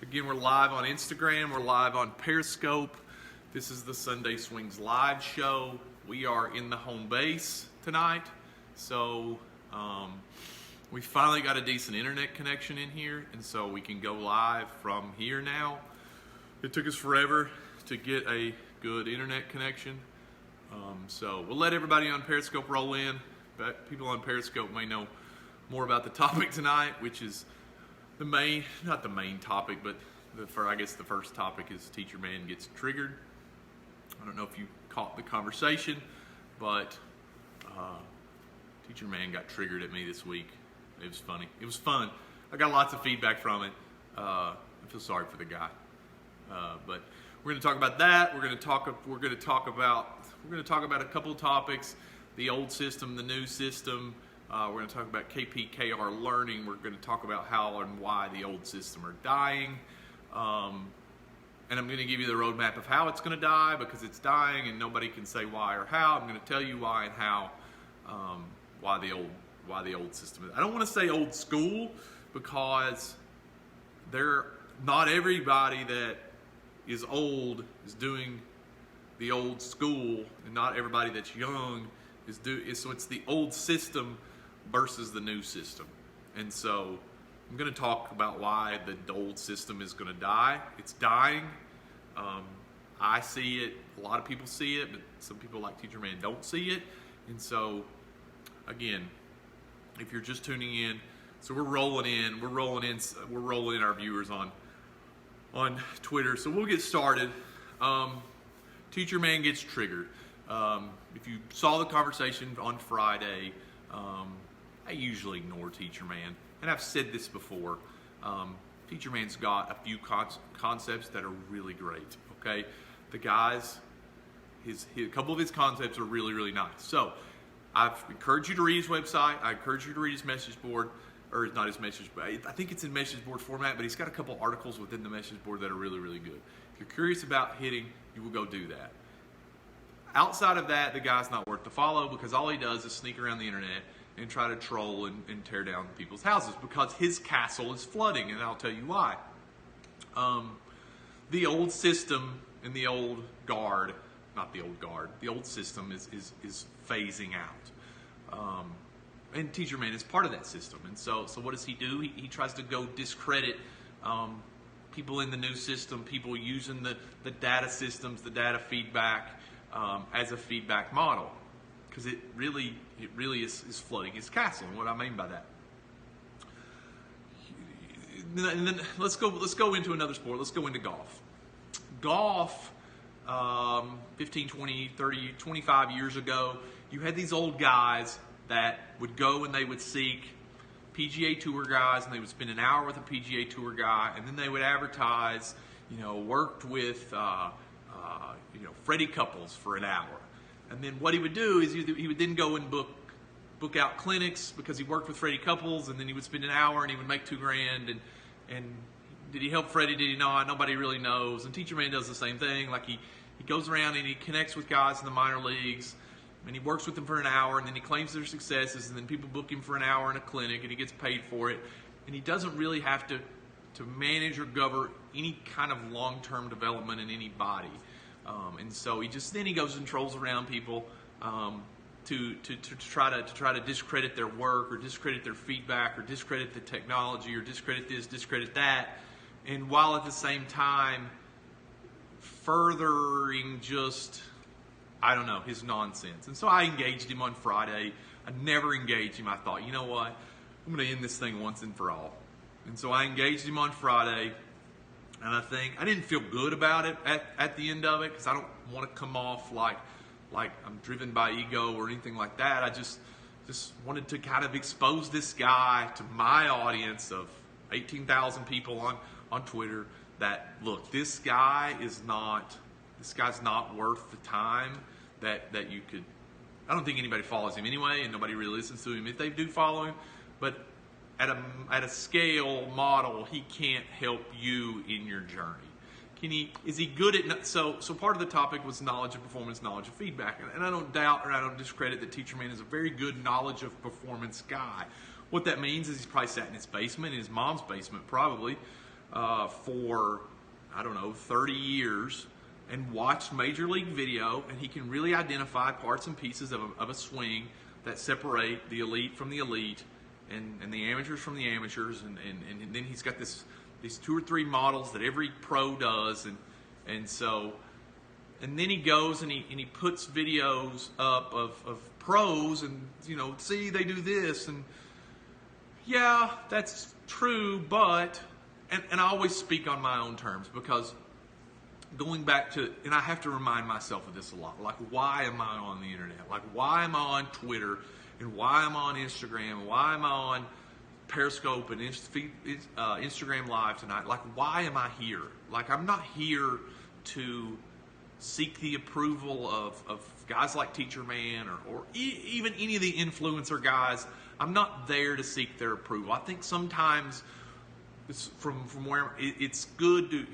Again, we're live on Instagram. We're live on Periscope. This is the Sunday Swings live show. We are in the home base tonight. So we finally got a decent internet connection in here. And so we can go live from here now. It took us forever to get a good internet connection. So we'll let everybody on Periscope roll in. But people on Periscope may know more about the topic tonight, which is not the main topic, but I guess the first topic is Teacherman gets triggered. I don't know if you caught the conversation, but Teacherman got triggered at me this week. It was funny. It was fun. I got lots of feedback from it. I feel sorry for the guy. But we're going to talk about that. We're going to talk about a couple of topics: the old system, the new system. We're going to talk about KPKR learning. We're going to talk about how and why the old system are dying. And I'm going to give you the roadmap of how it's going to die, because it's dying and nobody can say why or how. I'm going to tell you why and how, why the old system is. I don't want to say old school, because not everybody that is old is doing the old school, and not everybody that's young so it's the old system versus the new system. And so I'm going to talk about why the old system is going to die. It's dying. I see it. A lot of people see it, but some people like Teacherman don't see it. And so, again, if you're just tuning in, so we're rolling in our viewers on Twitter. So we'll get started. Teacherman gets triggered. If you saw the conversation on Friday, I usually ignore Teacherman, and I've said this before. Teacherman's got a few concepts that are really great. Okay, the guys, a couple of his concepts are really, really nice. So I've encouraged you to read his website. I encourage you to read his message board, or not his message, but I think it's in message board format. But he's got a couple articles within the message board that are really, really good. If you're curious about hitting, you will go do that. Outside of that, the guy's not worth the follow, because all he does is sneak around the internet and try to troll and tear down people's houses, because his castle is flooding, and I'll tell you why. The old system and the old guard, the old system is phasing out. And Teacherman is part of that system. And so what does he do? He tries to go discredit people in the new system, people using the data systems, the data feedback, as a feedback model, because it really is flooding his castle. And what I mean by that, and then let's go into another sport. Let's go into golf. Golf, 15, 20, 30, 25 years ago, you had these old guys that would go and they would seek PGA Tour guys, and they would spend an hour with a PGA Tour guy, and then they would advertise, worked with Freddie Couples for an hour. And then what he would do is he would then go and book out clinics, because he worked with Freddie Couples, and then he would spend an hour and he would make $2,000. And did he help Freddie? Did he not? Nobody really knows. And Teacherman does the same thing. Like he goes around and he connects with guys in the minor leagues, and he works with them for an hour, and then he claims their successes, and then people book him for an hour in a clinic, and he gets paid for it. And he doesn't really have to manage or govern any kind of long-term development in any body. And so he goes and trolls around people to try to discredit their work, or discredit their feedback, or discredit the technology, or discredit this, discredit that, and while at the same time furthering his nonsense. And so I engaged him on Friday. I never engaged him. I thought, you know what, I'm going to end this thing once and for all. And so I engaged him on Friday. And I didn't feel good about it at the end of it, because I don't want to come off like I'm driven by ego or anything like that. I just wanted to kind of expose this guy to my audience of 18,000 people on Twitter, that look, this guy's not worth the time that you could. I don't think anybody follows him anyway, and nobody really listens to him if they do follow him, but at a scale model, he can't help you in your journey. Is he good at, so part of the topic was knowledge of performance, knowledge of feedback. And I don't doubt, or I don't discredit, that Teacherman is a very good knowledge of performance guy. What that means is he's probably sat in his basement, in his mom's basement probably, for, I don't know, 30 years and watched Major League video, and he can really identify parts and pieces of a swing that separate the elite from the elite and the amateurs from the amateurs, and then he's got these 2 or 3 models that every pro does, and then he goes and he puts videos up of pros, and see, they do this, and yeah, that's true, but and I always speak on my own terms, because going back to, and I have to remind myself of this a lot, like, why am I on the internet? Like, why am I on Twitter, and why am I on Instagram, and why am I on Periscope and Instagram Live tonight? Like, why am I here? Like, I'm not here to seek the approval of guys like Teacherman or even any of the influencer guys. I'm not there to seek their approval. I think sometimes from where it's good to,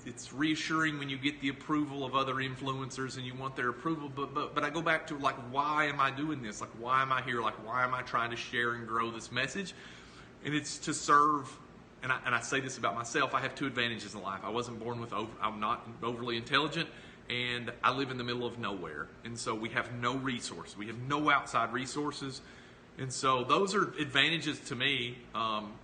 it's reassuring when you get the approval of other influencers and you want their approval, but I go back to, like, why am I doing this? Like, why am I here? Like, why am I trying to share and grow this message? And it's to serve, and I say this about myself, I have 2 advantages in life. I wasn't born with, I'm not overly intelligent, and I live in the middle of nowhere, and so we have no resource. We have no outside resources. And so those are advantages to me.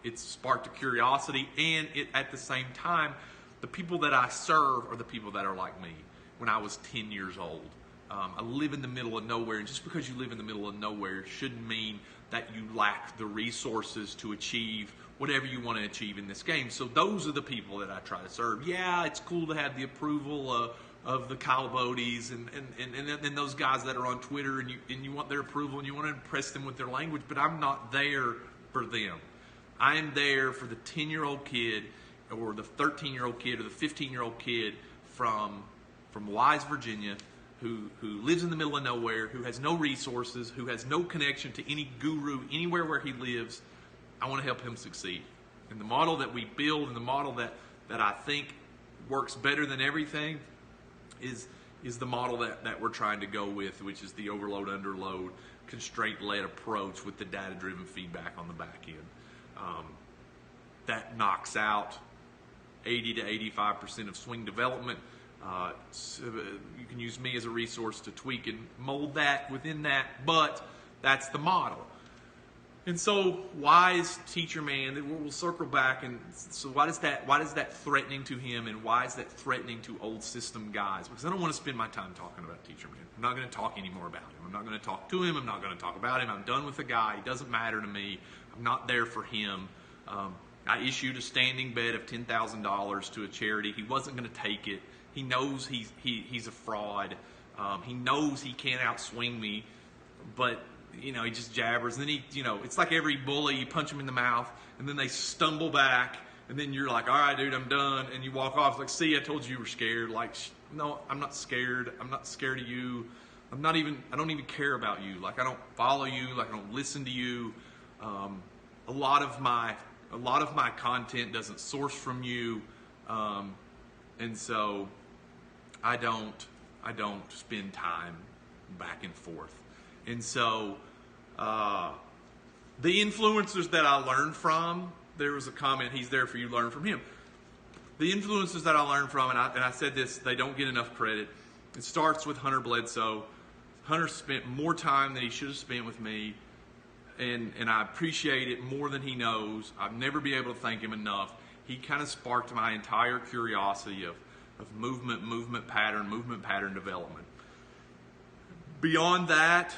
It's sparked a curiosity, and at the same time, the people that I serve are the people that are like me. When I was 10 years old, I live in the middle of nowhere, and just because you live in the middle of nowhere shouldn't mean that you lack the resources to achieve whatever you want to achieve in this game. So those are the people that I try to serve. Yeah, it's cool to have the approval of the Kyle Bodys and those guys that are on Twitter, and you want their approval and you want to impress them with their language, but I'm not there for them. I am there for the 10-year-old kid or the 13-year-old kid or the 15-year-old kid from Wise, Virginia, who lives in the middle of nowhere, who has no resources, who has no connection to any guru anywhere where he lives. I want to help him succeed. And the model that we build, and the model that I think works better than everything, is the model that we're trying to go with, which is the overload, underload, constraint-led approach with the data-driven feedback on the back end. That knocks out 80 to 85% of swing development. So you can use me as a resource to tweak and mold that within that, but that's the model. And so, why is Teacherman? We'll circle back, and so why is that threatening to him, and why is that threatening to old system guys? Because I don't want to spend my time talking about Teacherman. I'm not going to talk anymore about him. I'm not going to talk to him. I'm not going to talk about him. I'm done with the guy. He doesn't matter to me. I'm not there for him. I issued a standing bet of $10,000 to a charity. He wasn't going to take it. He knows he's a fraud. He knows he can't outswing me, but he just jabbers. And then it's like every bully, you punch him in the mouth, and then they stumble back, and then you're like, all right, dude, I'm done. And you walk off. It's like, see, I told you were scared. Like, no, I'm not scared. I'm not scared of you. I don't even care about you. Like, I don't follow you. Like, I don't listen to you. A lot of my content doesn't source from you. And so I don't spend time back and forth. And so the influencers that I learned from, there was a comment, he's there for you, learn from him. The influencers that I learned from, and I said this, they don't get enough credit. It starts with Hunter Bledsoe. Hunter spent more time than he should have spent with me, and I appreciate it more than he knows. I'll never be able to thank him enough. He kind of sparked my entire curiosity of movement pattern development. Beyond that,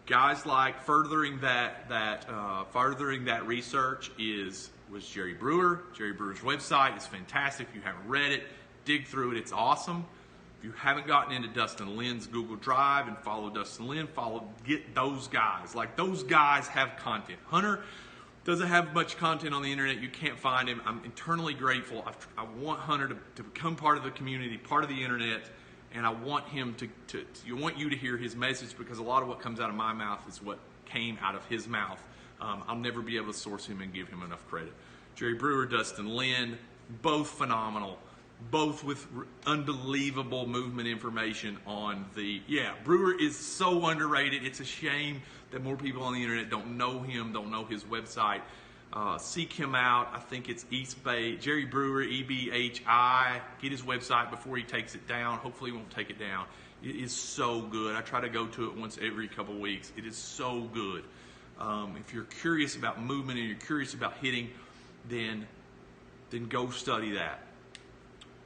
guys like furthering that research was Jerry Brewer. Jerry Brewer's website is fantastic. If you haven't read it, dig through it. It's awesome. If you haven't gotten into Dustin Lynn's Google Drive and follow Dustin Lynn, get those guys. Like, those guys have content. Hunter doesn't have much content on the internet. You can't find him. I'm eternally grateful. I want Hunter to become part of the community, part of the internet, and I want him you want you to hear his message, because a lot of what comes out of my mouth is what came out of his mouth. I'll never be able to source him and give him enough credit. Jerry Brewer, Dustin Lynn, both phenomenal, both with unbelievable movement information on Brewer is so underrated. It's a shame that more people on the internet don't know him, don't know his website. Seek him out. I think it's East Bay, Jerry Brewer, EBHI. Get his website before he takes it down. Hopefully he won't take it down. It is so good. I try to go to it once every couple weeks. It is so good. If you're curious about movement and you're curious about hitting, then go study that.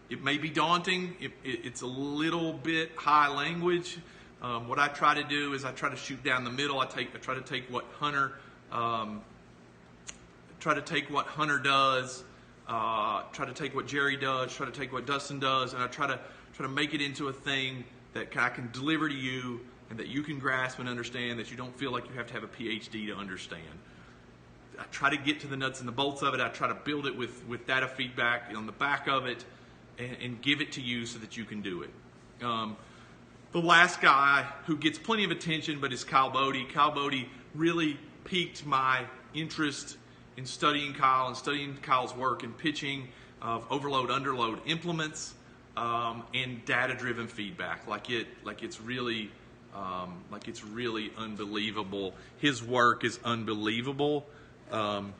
It may be daunting. It's a little bit high language. What I try to do is I try to shoot down the middle. I try to take what Hunter does, try to take what Jerry does, try to take what Dustin does, and I try to make it into a thing that I can deliver to you and that you can grasp and understand, that you don't feel like you have to have a PhD to understand. I try to get to the nuts and the bolts of it. I try to build it with data feedback on the back of it and give it to you so that you can do it. The last guy who gets plenty of attention but is Kyle Bodie. Kyle Bodie really piqued my interest in studying Kyle and studying Kyle's work in pitching of overload, underload implements and data-driven feedback. It's really unbelievable. His work is unbelievable, and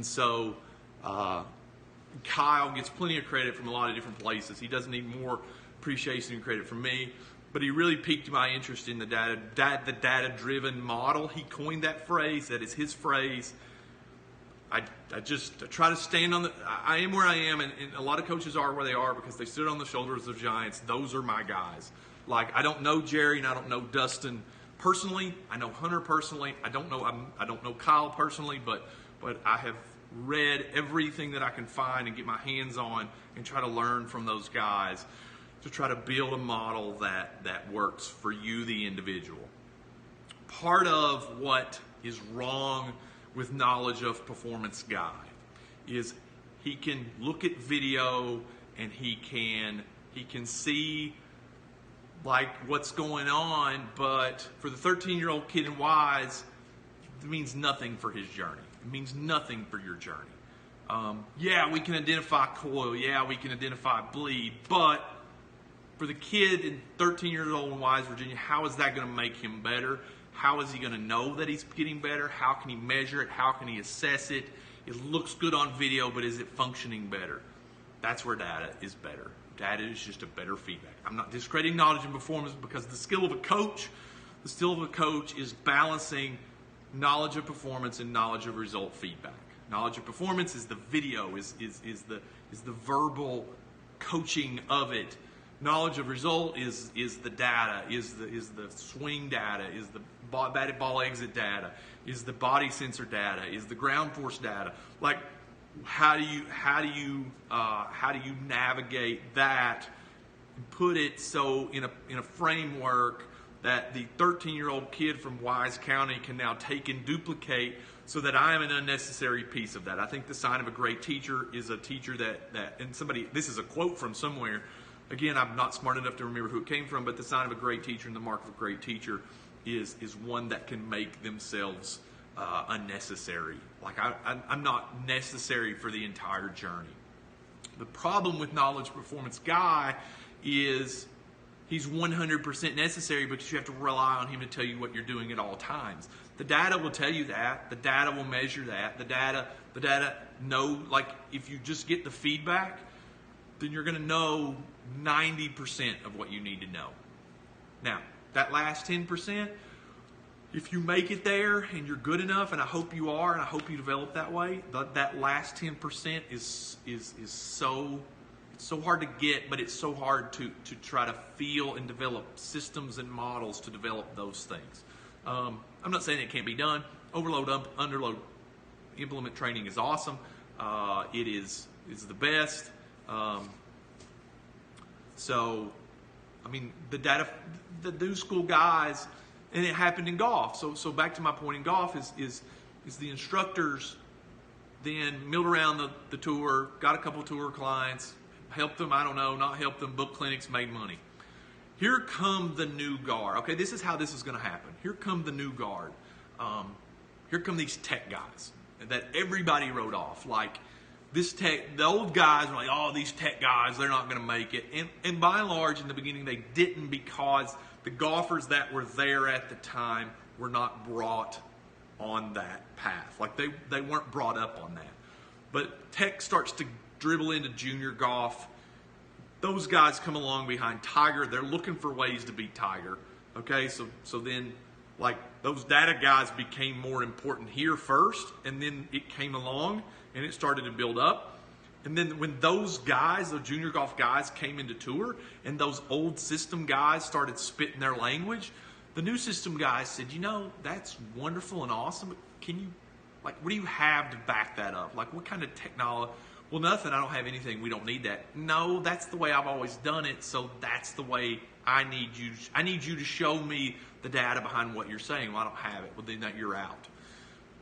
so Kyle gets plenty of credit from a lot of different places. He doesn't need more appreciation and credit from me, but he really piqued my interest in the data-driven model. He coined that phrase. That is his phrase. I try to stand on I am where I am, and a lot of coaches are where they are because they stood on the shoulders of giants. Those are my guys. Like, I don't know Jerry and I don't know Dustin personally. I know Hunter personally. I don't know Kyle personally, but I have read everything that I can find and get my hands on and try to learn from those guys to try to build a model that works for you, the individual. Part of what is wrong with knowledge of performance guy is he can look at video and he can see like what's going on, but for the 13-year-old kid in Wise, it means nothing for his journey. It means nothing for your journey. Yeah, we can identify coil. Yeah, we can identify bleed. But for the kid in 13 years old in Wise, Virginia, how is that going to make him better? How is he going to know that he's getting better? How can he measure it? How can he assess it? It looks good on video, but is it functioning better? That's where data is better. Data is just a better feedback. I'm not discrediting knowledge and performance because the skill of a coach is balancing knowledge of performance and knowledge of result feedback. Knowledge of performance is the video, is the verbal coaching of it. Knowledge of result is the data, is the swing data, is the batted ball exit data, is the body sensor data, is the ground force data. Like, how do you navigate that and put it so in a framework that the 13-year-old kid from Wise County can now take and duplicate so that I am an unnecessary piece of that. I think the sign of a great teacher is a teacher that and somebody, this is a quote from somewhere. Again, I'm not smart enough to remember who it came from, but the sign of a great teacher and the mark of a great teacher is one that can make themselves unnecessary. Like, I'm not necessary for the entire journey. The problem with knowledge performance guy is he's 100% necessary because you have to rely on him to tell you what you're doing at all times. The data will tell you that. The data will measure that. The data know, like, if you just get the feedback, then you're going to know 90% of what you need to know. Now, that last 10%, if you make it there and you're good enough, and I hope you are, and I hope you develop that way, that last 10% is so hard to get, but it's so hard to try to feel and develop systems and models to develop those things. I'm not saying it can't be done. Overload, underload implement training is awesome. It is the best. So, I mean, the new school guys, and it happened in golf. So back to my point in golf is the instructors then milled around the tour, got a couple of tour clients, helped them, not helped them, booked clinics, made money. Here come the new guard. Okay, this is how this is going to happen. Here come the new guard. Here come these tech guys that everybody wrote off. Like, the old guys were like, oh, these tech guys, they're not going to make it. And by and large, in the beginning, they didn't, because the golfers that were there at the time were not brought on that path. Like they weren't brought up on that. But tech starts to dribble into junior golf. Those guys come along behind Tiger. They're looking for ways to beat Tiger. Okay, so then like those data guys became more important here first, and then it came along and it started to build up. And then when those guys, those junior golf guys, came into tour, and those old system guys started spitting their language, the new system guys said, you know, that's wonderful and awesome, but can you, like, what do you have to back that up? Like, what kind of technology? Well, nothing. I don't have anything. We don't need that. No, that's the way I've always done it, so that's the way I need you. I need you to show me the data behind what you're saying. Well, I don't have it. Well, then you're out.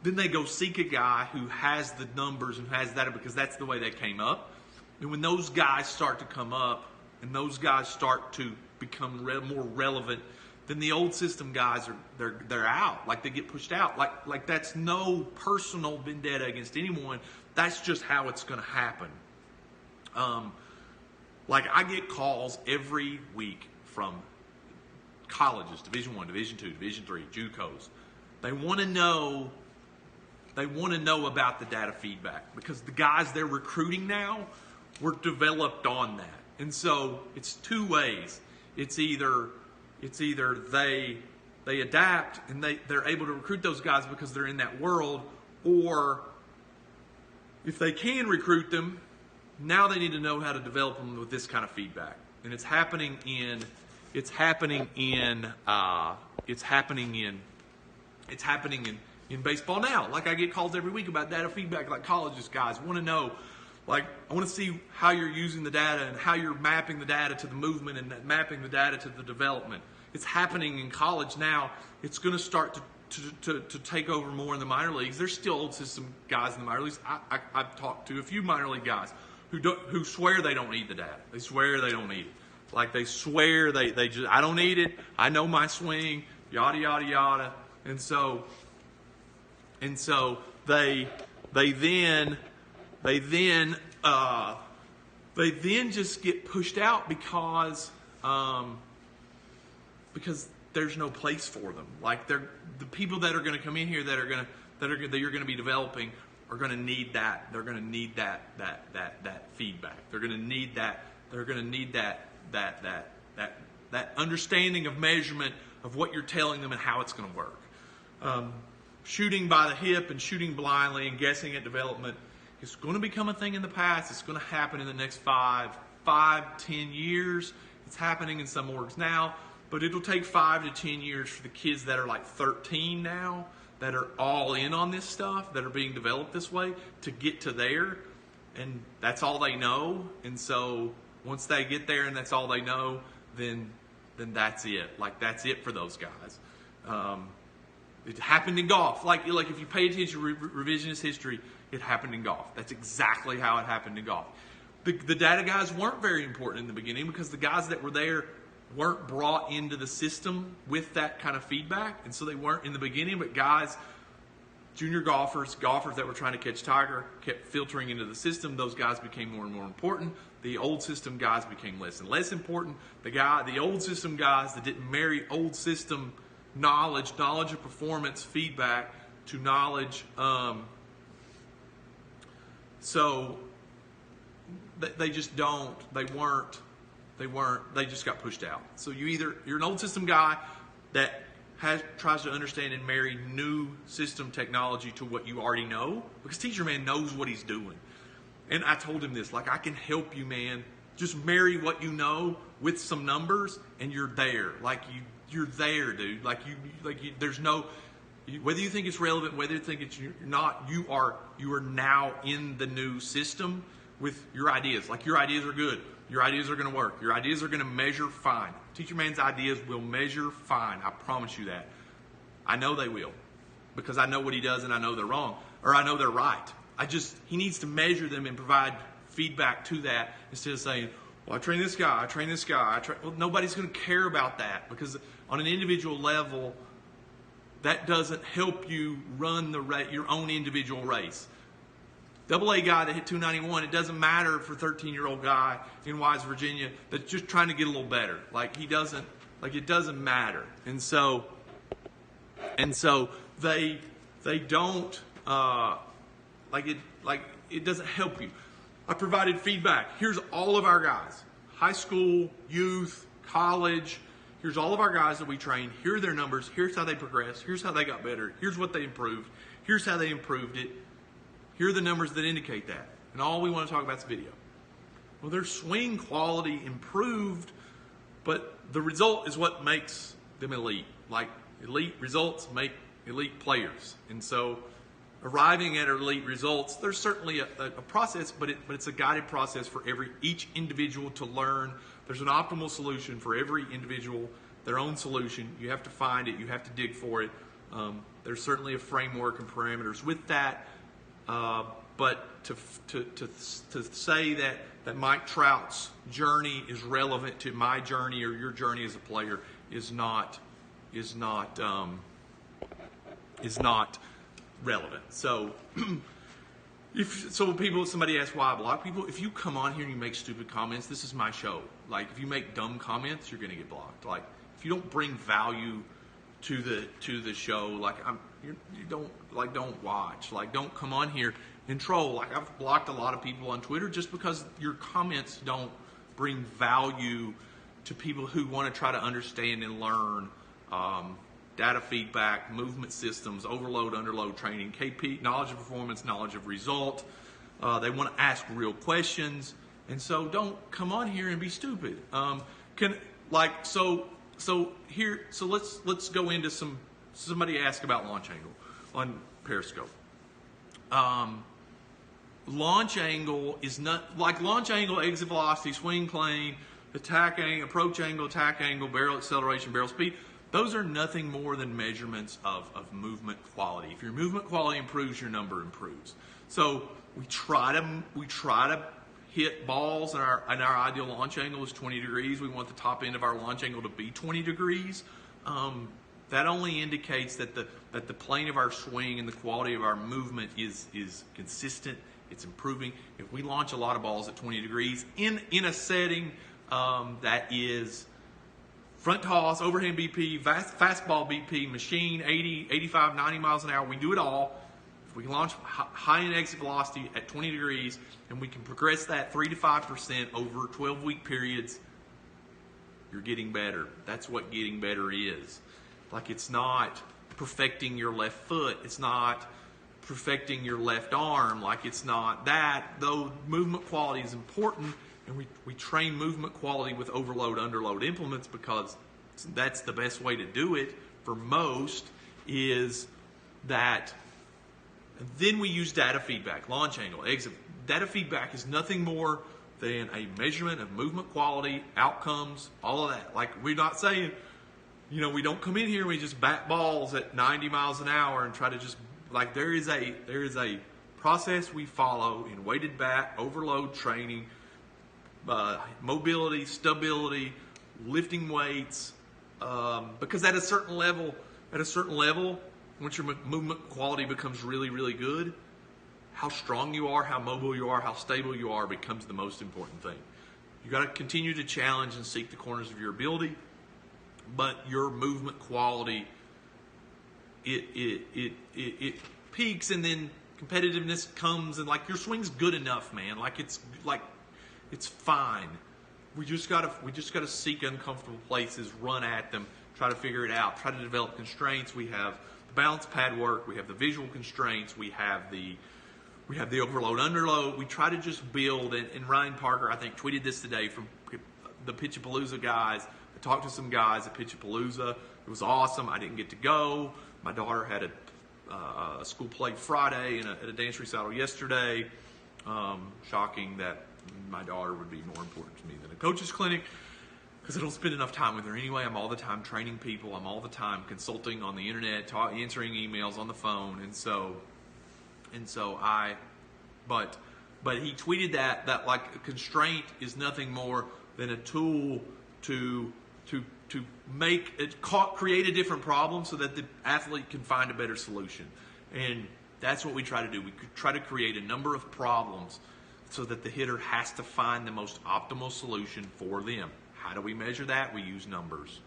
Then they go seek a guy who has the numbers and has that, because that's the way they came up. And when those guys start to come up and those guys start to become more relevant, then the old system guys they're out. Like, they get pushed out. Like that's no personal vendetta against anyone. That's just how it's going to happen. Like, I get calls every week from colleges, Division I, Division II, Division III, JUCOs. They want to know about the data feedback, because the guys they're recruiting now were developed on that. And so it's two ways. It's either they adapt and they're able to recruit those guys because they're in that world, or if they can recruit them, now they need to know how to develop them with this kind of feedback. And it's happening in baseball now. Like, I get calls every week about data feedback. Like, colleges guys want to know, like, I want to see how you're using the data and how you're mapping the data to the movement and mapping the data to the development. It's happening in college now. It's going to start to take over more in the minor leagues. There's still old system guys in the minor leagues. I've talked to a few minor league guys who swear they don't need the data. They swear they don't need it. Like, they swear they just, I don't need it. I know my swing, yada yada yada. And so they then just get pushed out because there's no place for them. Like, the people that are going to come in here that you're going to be developing are going to need that. They're going to need that feedback. They're going to need that. They're going to need that understanding of measurement of what you're telling them and how it's going to work. Shooting by the hip and shooting blindly and guessing at development is going to become a thing in the past. It's going to happen in the next 5, 10 years. It's happening in some orgs now, but it'll take 5 to 10 years for the kids that are like 13 now, that are all in on this stuff, that are being developed this way, to get to there. And that's all they know. And so once they get there and that's all they know, then that's it. Like, that's it for those guys. It happened in golf. Like if you pay attention to revisionist history, it happened in golf. That's exactly how it happened in golf. The data guys weren't very important in the beginning, because the guys that were there weren't brought into the system with that kind of feedback. And so they weren't in the beginning, but guys, junior golfers that were trying to catch Tiger, kept filtering into the system. Those guys became more and more important. The old system guys became less and less important. The old system guys that didn't marry old system knowledge of performance feedback to knowledge, so they just don't, they just got pushed out. So you're an old system guy that tries to understand and marry new system technology to what you already know, because Teacherman knows what he's doing. And I told him this, like, I can help you, man. Just marry what you know with some numbers and you're there. Like, you're there, dude. There's no, whether you think it's relevant, whether you think it's not, you are now in the new system with your ideas. Like, your ideas are good. Your ideas are going to work. Your ideas are going to measure fine. Teacherman's ideas will measure fine. I promise you that. I know they will, because I know what he does and I know they're wrong, or I know they're right. He needs to measure them and provide feedback to that, instead of saying, well, I train this guy, Well, nobody's going to care about that, because on an individual level, that doesn't help you run your own individual race. AA guy that hit 291, it doesn't matter for a 13-year-old guy in Wise, Virginia, that's just trying to get a little better. It doesn't matter. And so they They don't it doesn't help you. I provided feedback. Here's all of our guys, high school, youth, college. Here's all of our guys that we trained. Here are their numbers. Here's how they progressed. Here's how they got better. Here's what they improved. Here's how they improved it. Here are the numbers that indicate that. And all we want to talk about is video. Well, their swing quality improved, but the result is what makes them elite. Like, elite results make elite players. And so arriving at elite results, there's certainly a process, but it's a guided process for each individual to learn. There's an optimal solution for every individual, their own solution. You have to find it. You have to dig for it. There's certainly a framework and parameters with that. But to say that Mike Trout's journey is relevant to my journey or your journey as a player is not relevant. So somebody asks why I block people. If you come on here and you make stupid comments, this is my show. Like, if you make dumb comments, you're going to get blocked. Like, if you don't bring value to the show, like, don't watch. Like, don't come on here and troll. Like, I've blocked a lot of people on Twitter just because your comments don't bring value to people who want to try to understand and learn data feedback, movement systems, overload, underload training, KP, knowledge of performance, knowledge of result. They want to ask real questions, and so don't come on here and be stupid. Let's go into somebody asked about launch angle on Periscope. Launch angle is not like launch angle, exit velocity, swing plane, attack angle, approach angle, attack angle, barrel acceleration, barrel speed. Those are nothing more than measurements of movement quality. If your movement quality improves, your number improves. So we try to hit balls, and our ideal launch angle is 20 degrees. We want the top end of our launch angle to be 20 degrees. That only indicates that the plane of our swing and the quality of our movement is consistent. It's improving. If we launch a lot of balls at 20 degrees in a setting that is front toss, overhand BP, fastball BP, machine, 80, 85, 90 miles an hour, we do it all. If we can launch high and exit velocity at 20 degrees and we can progress that 3 to 5% over 12-week periods, you're getting better. That's what getting better is. Like, it's not perfecting your left foot. It's not perfecting your left arm. Like, it's not that. Though movement quality is important, and we train movement quality with overload, underload implements because that's the best way to do it for most, is that then we use data feedback, launch angle, exit. Data feedback is nothing more than a measurement of movement quality, outcomes, all of that. Like, we're not saying, we don't come in here and we just bat balls at 90 miles an hour and try to just, like, there is a process we follow in weighted bat, overload training, mobility, stability, lifting weights, because at a certain level, once your movement quality becomes really, really good, how strong you are, how mobile you are, how stable you are becomes the most important thing. You got to continue to challenge and seek the corners of your ability, but your movement quality, it peaks, and then competitiveness comes, and like, your swing's good enough, man. It's fine. We just gotta seek uncomfortable places, run at them, try to figure it out, try to develop constraints. We have the balance pad work, we have the visual constraints, we have the overload, underload. We try to just build, and Ryan Parker, I think, tweeted this today from the Pitchapalooza guys. I talked to some guys at Pitchapalooza. It was awesome. I didn't get to go. My daughter had a school play Friday and at a dance recital yesterday. Shocking that my daughter would be more important to me than a coach's clinic, because I don't spend enough time with her anyway. I'm all the time training people. I'm all the time consulting on the internet, answering emails on the phone, but he tweeted that like, a constraint is nothing more than a tool to make it create a different problem so that the athlete can find a better solution. And that's what we try to do. We try to create a number of problems so that the hitter has to find the most optimal solution for them. How do we measure that? We use numbers.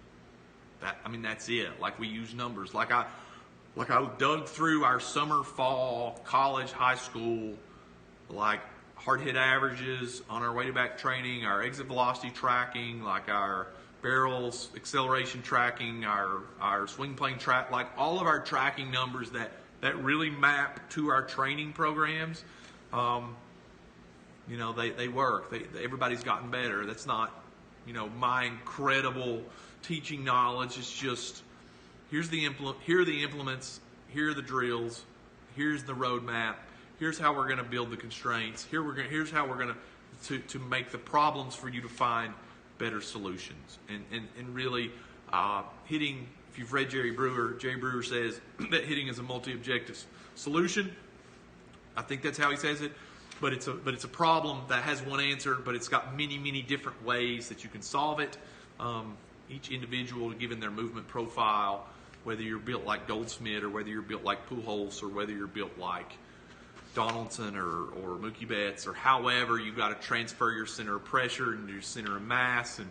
That's it. Like, we use numbers. Like, Like I dug through our summer, fall, college, high school, like hard hit averages on our weighted back training, our exit velocity tracking, like our barrels, acceleration tracking, our swing plane track, like all of our tracking numbers that really map to our training programs. You know, they work. Everybody's gotten better. That's not, you know, my incredible teaching knowledge. It's just, here are the implements, here are the drills, here's the roadmap, here's how we're going to build the constraints, here's how we're going to make the problems for you to find better solutions. And really hitting, if you've read Jerry Brewer says that hitting is a multi-objective solution. I think that's how he says it. But it's a problem that has one answer, but it's got many different ways that you can solve it. Each individual, given their movement profile, whether you're built like Goldsmith or whether you're built like Pujols or whether you're built like Donaldson or Mookie Betts or however, you've got to transfer your center of pressure and your center of mass. And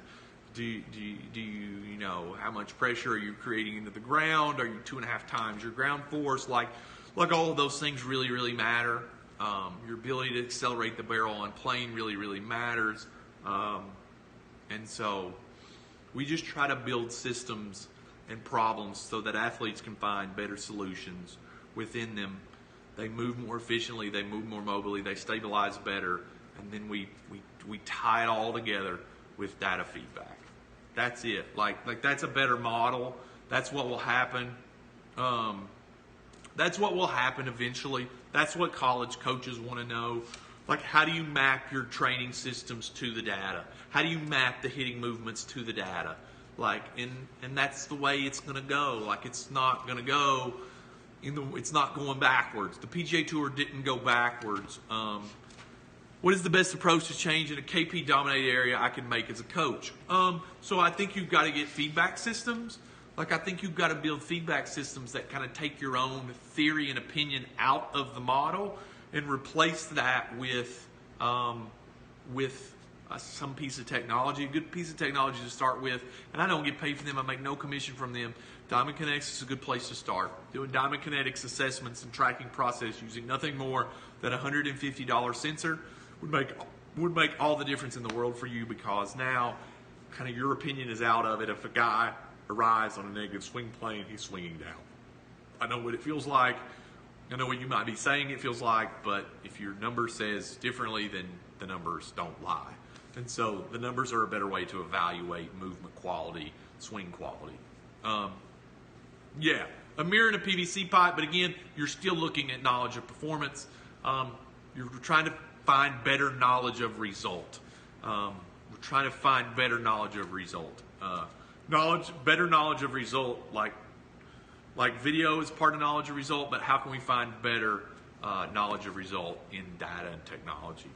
do you know how much pressure are you creating into the ground? Are you 2.5 times your ground force? Like all of those things really matter. Your ability to accelerate the barrel on plane really matters. And so we just try to build systems and problems so that athletes can find better solutions within them. They move more efficiently, they move more mobilely, they stabilize better, and then we tie it all together with data feedback. That's it. Like that's a better model. That's what will happen. That's what will happen eventually. That's what college coaches want to know. Like, how do you map your training systems to the data? How do you map the hitting movements to the data? Like, and that's the way it's going to go. Like, it's not going to go it's not going backwards. The PGA Tour didn't go backwards. What is the best approach to change in a KP dominated area I can make as a coach? So I think you've got to get feedback systems. Like, I think you've got to build feedback systems that kind of take your own theory and opinion out of the model and replace that with some piece of technology, a good piece of technology to start with. And I don't get paid for them. I make no commission from them. Diamond Kinetics is a good place to start. Doing Diamond Kinetics assessments and tracking process using nothing more than a $150 sensor would make all the difference in the world for you, because now kind of your opinion is out of it. If a guy arrives on a negative swing plane, he's swinging down. I know what it feels like. I know what you might be saying it feels like, but if your number says differently, then the numbers don't lie. And so the numbers are a better way to evaluate movement quality, swing quality. Yeah, a mirror and a PVC pipe, but again, you're still looking at knowledge of performance. You're trying to find better knowledge of result. We're trying to find better knowledge of result. Better knowledge of result, like video is part of knowledge of result, but how can we find better knowledge of result in data and technology?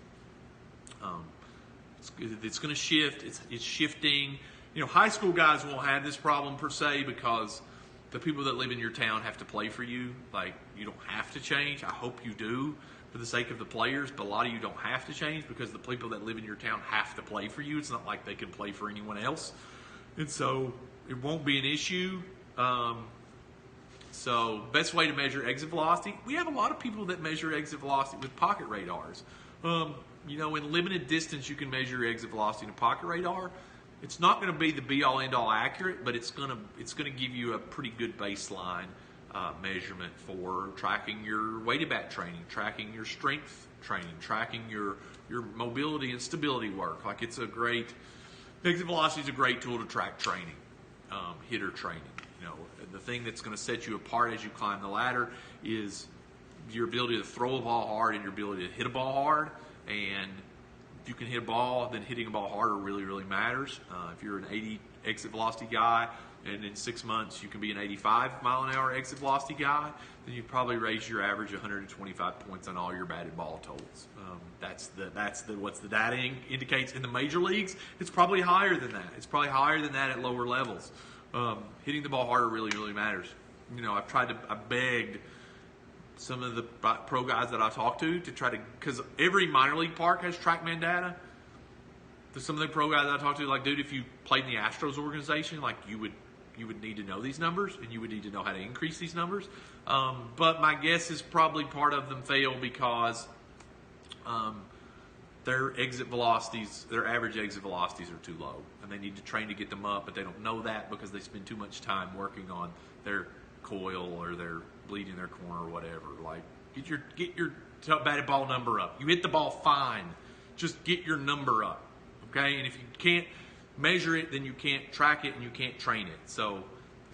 It's going to shift. It's shifting. You know, high school guys won't have this problem per se, because the people that live in your town have to play for you. Like, you don't have to change. I hope you do for the sake of the players, but a lot of you don't have to change because the people that live in your town have to play for you. It's not like they can play for anyone else. And so it won't be an issue. So best way to measure exit velocity, we have a lot of people that measure exit velocity with pocket radars. You know, in limited distance, you can measure your exit velocity in a pocket radar. It's not going to be the be-all, end-all accurate, but it's going to give you a pretty good baseline measurement for tracking your weighted back training, tracking your strength training, tracking your mobility and stability work. Like, exit velocity is a great tool to track training, hitter training. You know, the thing that's going to set you apart as you climb the ladder is your ability to throw a ball hard and your ability to hit a ball hard. And if you can hit a ball, then hitting a ball harder really matters. If you're an 80 exit velocity guy, and in 6 months you can be an 85 mile an hour exit velocity guy, then you probably raise your average 125 points on all your batted ball totals. That's what the data indicates in the major leagues. It's probably higher than that. It's probably higher than that at lower levels. Hitting the ball harder really matters. You know, I begged some of the pro guys that I talked to try to, because every minor league park has TrackMan data. Some of the pro guys that I talked to, like, dude, if you played in the Astros organization, like, you you would need to know these numbers, and you would need to know how to increase these numbers. But my guess is probably part of them fail because their exit velocities, their average exit velocities are too low, and they need to train to get them up, but they don't know that because they spend too much time working on their coil or their bleeding their corner or whatever. Like, get your batted ball number up. You hit the ball fine, just get your number up, okay? And if you can't measure it, then you can't track it and you can't train it. So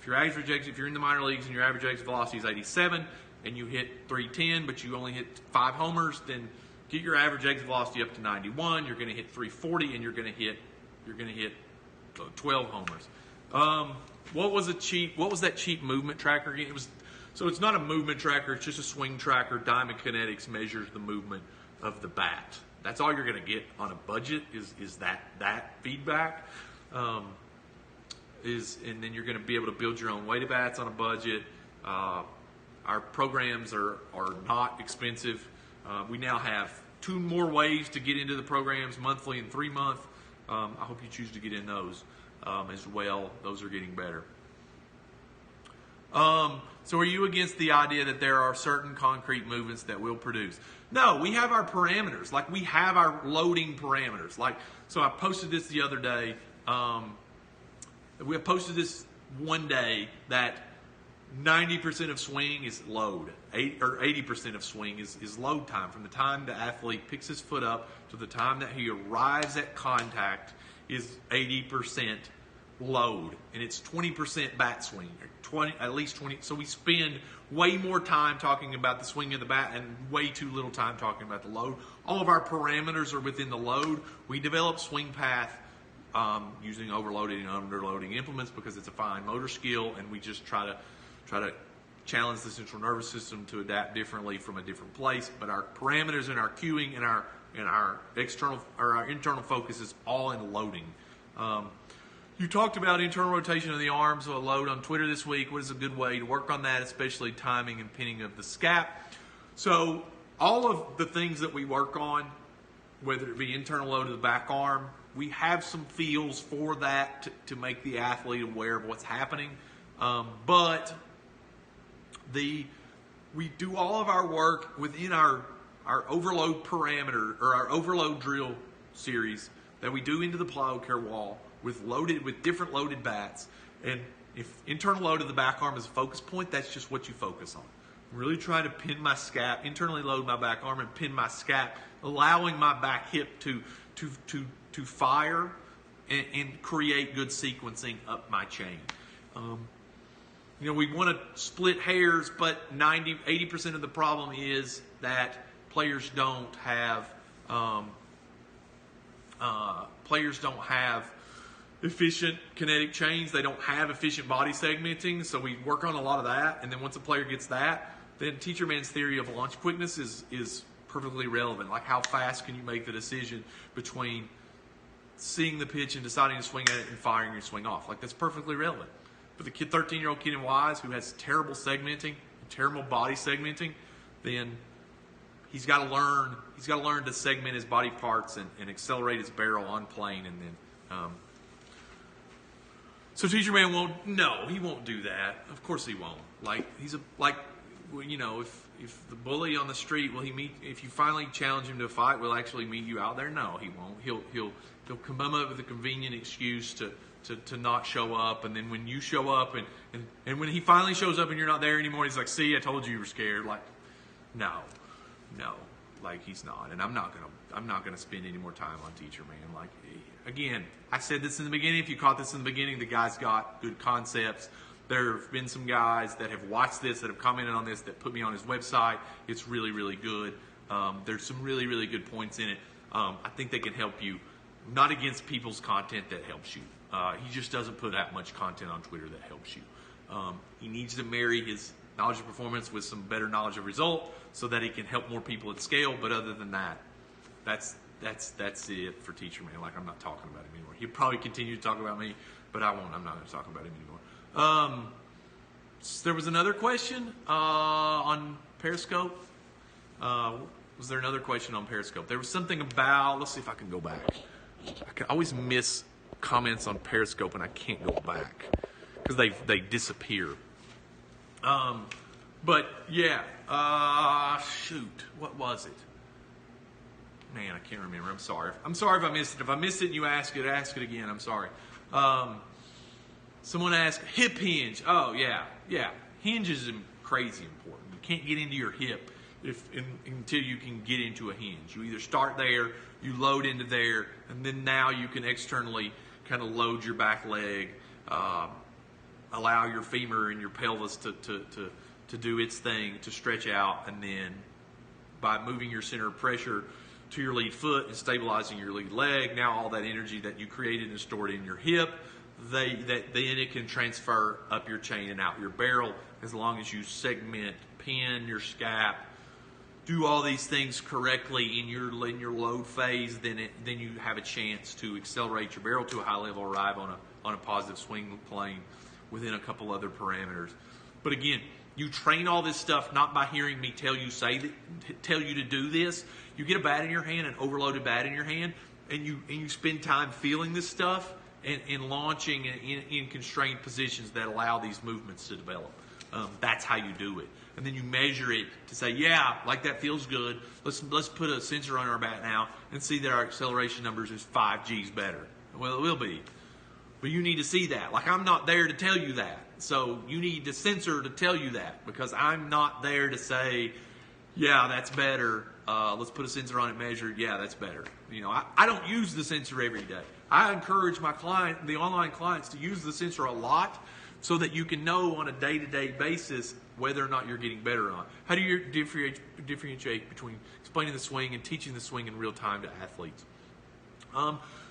if your average exit, if you're in the minor leagues and your average exit velocity is 87 and you hit 310, but you only hit 5 homers, then get your average exit velocity up to 91. You're going to hit 340, and you're going to hit 12 homers. What was that cheap movement tracker again? So it's not a movement tracker. It's just a swing tracker. Diamond Kinetics measures the movement of the bat. That's all you're going to get on a budget is that feedback. And then you're going to be able to build your own weighted bats on a budget. Our programs are not expensive. We now have 2 more ways to get into the programs, monthly and 3-month. I hope you choose to get in those as well. Those are getting better. So are you against the idea that there are certain concrete movements that will produce? No, we have our parameters. Like, we have our loading parameters. Like, so I posted this the other day. We posted this one day that 90% of swing is load. 80% of swing is load time. From the time the athlete picks his foot up to the time that he arrives at contact is 80% load. And it's 20% bat swing. At least 20. So we spend way more time talking about the swing of the bat and way too little time talking about the load. All of our parameters are within the load. We develop swing path using overloading and underloading implements because it's a fine motor skill, and we just try to challenge the central nervous system to adapt differently from a different place. But our parameters and our cueing and our external or our internal focus is all in loading. You talked about internal rotation of the arms or load on Twitter this week. What is a good way to work on that, especially timing and pinning of the scap? So all of the things that we work on, whether it be internal load of the back arm, we have some feels for that to make the athlete aware of what's happening. But we do all of our work within our overload parameter or our overload drill series that we do into the plyo care wall with different loaded bats. And if internal load of the back arm is a focus point, that's just what you focus on. I'm really trying to pin my scap, internally load my back arm and pin my scap, allowing my back hip to fire and create good sequencing up my chain. We want to split hairs, but 80% of the problem is that players don't have efficient kinetic chains. They don't have efficient body segmenting, so we work on a lot of that. And then once a player gets that, then Teacherman's theory of launch quickness is perfectly relevant. Like, how fast can you make the decision between seeing the pitch and deciding to swing at it and firing your swing off? Like, that's perfectly relevant. But the 13-year-old kid in Wise who has terrible segmenting, terrible body segmenting, then he's got to learn. He's got to learn to segment his body parts and accelerate his barrel on plane, and then. So Teacherman he won't do that. Of course he won't. Like, if the bully on the street, if you finally challenge him to a fight, will actually meet you out there? No, he won't. He'll come up with a convenient excuse to not show up, and then when you show up and when he finally shows up and you're not there anymore, he's like, "See, I told you were scared." Like, no, like, he's not, and I'm not gonna spend any more time on Teacherman. Like, again, I said this in the beginning. If you caught this in the beginning, the guy's got good concepts. There have been some guys that have watched this, that have commented on this, that put me on his website. It's really, really good. There's some really, really good points in it. I think they can help you. I'm not against people's content that helps you. He just doesn't put out much content on Twitter that helps you. He needs to marry his knowledge of performance with some better knowledge of result so that he can help more people at scale. But other than that, that's it for Teacherman. Like, I'm not talking about him anymore. He'll probably continue to talk about me, but I won't. I'm not going to talk about him anymore. There was another question on Periscope. Was there another question on Periscope? There was something about, let's see if I can go back. I can always miss comments on Periscope and I can't go back. because they disappear. But yeah, shoot, what was it? Man, I can't remember. I'm sorry. I'm sorry if I missed it. If I missed it and you ask it again. I'm sorry. Someone asked, hip hinge. Oh, yeah. Hinge is crazy important. You can't get into your hip until you can get into a hinge. You either start there, you load into there, and then now you can externally kind of load your back leg, allow your femur and your pelvis to do its thing, to stretch out, and then by moving your center of pressure to your lead foot and stabilizing your lead leg, now all that energy that you created and stored in your hip, then it can transfer up your chain and out your barrel, as long as you segment, pin your scap, do all these things correctly in your load phase, then you have a chance to accelerate your barrel to a high level, arrive on a positive swing plane within a couple other parameters. But again, you train all this stuff not by hearing me tell you to do this. You get a bat in your hand, an overloaded bat in your hand, and you spend time feeling this stuff and launching in constrained positions that allow these movements to develop. That's how you do it. And then you measure it to say, yeah, like that feels good. Let's put a sensor on our bat now and see that our acceleration numbers is 5 G's better. Well, it will be. But you need to see that. Like, I'm not there to tell you that. So you need the sensor to tell you that, because I'm not there to say, yeah, that's better. Let's put a sensor on it, measure it. Yeah, that's better. I don't use the sensor every day. I encourage my the online clients, to use the sensor a lot so that you can know on a day-to-day basis whether or not you're getting better or not. How do you differentiate between explaining the swing and teaching the swing in real time to athletes?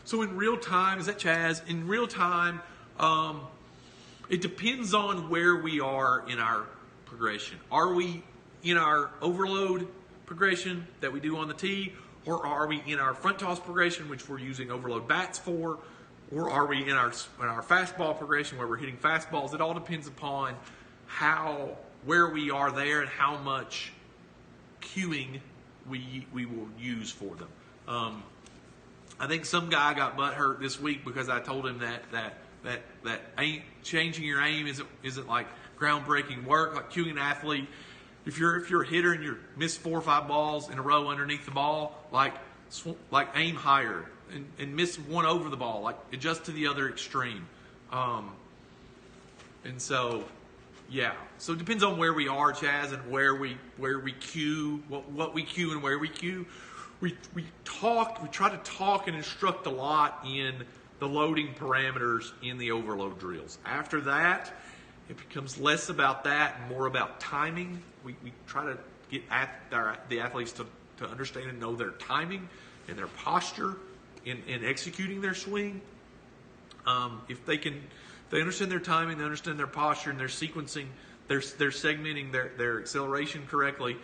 So in real time, is that Chaz? In real time, it depends on where we are in our progression. Are we in our overload progression that we do on the tee, or are we in our front toss progression, which we're using overload bats for, or are we in our fastball progression where we're hitting fastballs? It all depends upon where we are there and how much cueing we will use for them. I think some guy got butthurt this week because I told him that changing your aim isn't like groundbreaking work, like cueing an athlete. If you're a hitter and you miss 4 or 5 balls in a row underneath the ball, like aim higher and miss one over the ball, like adjust to the other extreme. And so, yeah. So it depends on where we are, Chaz, and where we cue, what we cue and where we cue. We try to talk and instruct a lot in the loading parameters in the overload drills. After that, it becomes less about that and more about timing. We try to get the athletes to understand and know their timing and their posture in executing their swing. If they understand their timing, they understand their posture, and they're sequencing, they're segmenting their acceleration correctly,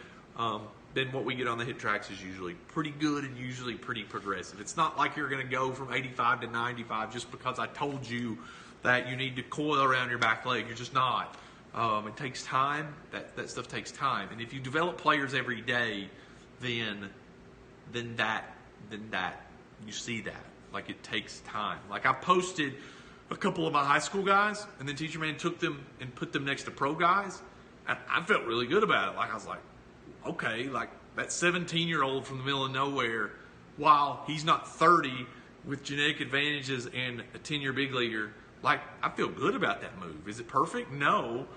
then what we get on the hit tracks is usually pretty good and usually pretty progressive. It's not like you're going to go from 85 to 95 just because I told you that you need to coil around your back leg. You're just not. It takes time. That stuff takes time. And if you develop players every day, then you see that. Like, it takes time. Like, I posted a couple of my high school guys, and then Teacherman took them and put them next to pro guys, and I felt really good about it. Like, I was like, okay, like that 17-year-old from the middle of nowhere, while he's not 30 with genetic advantages and a 10-year big leaguer, like, I feel good about that move. Is it perfect? No.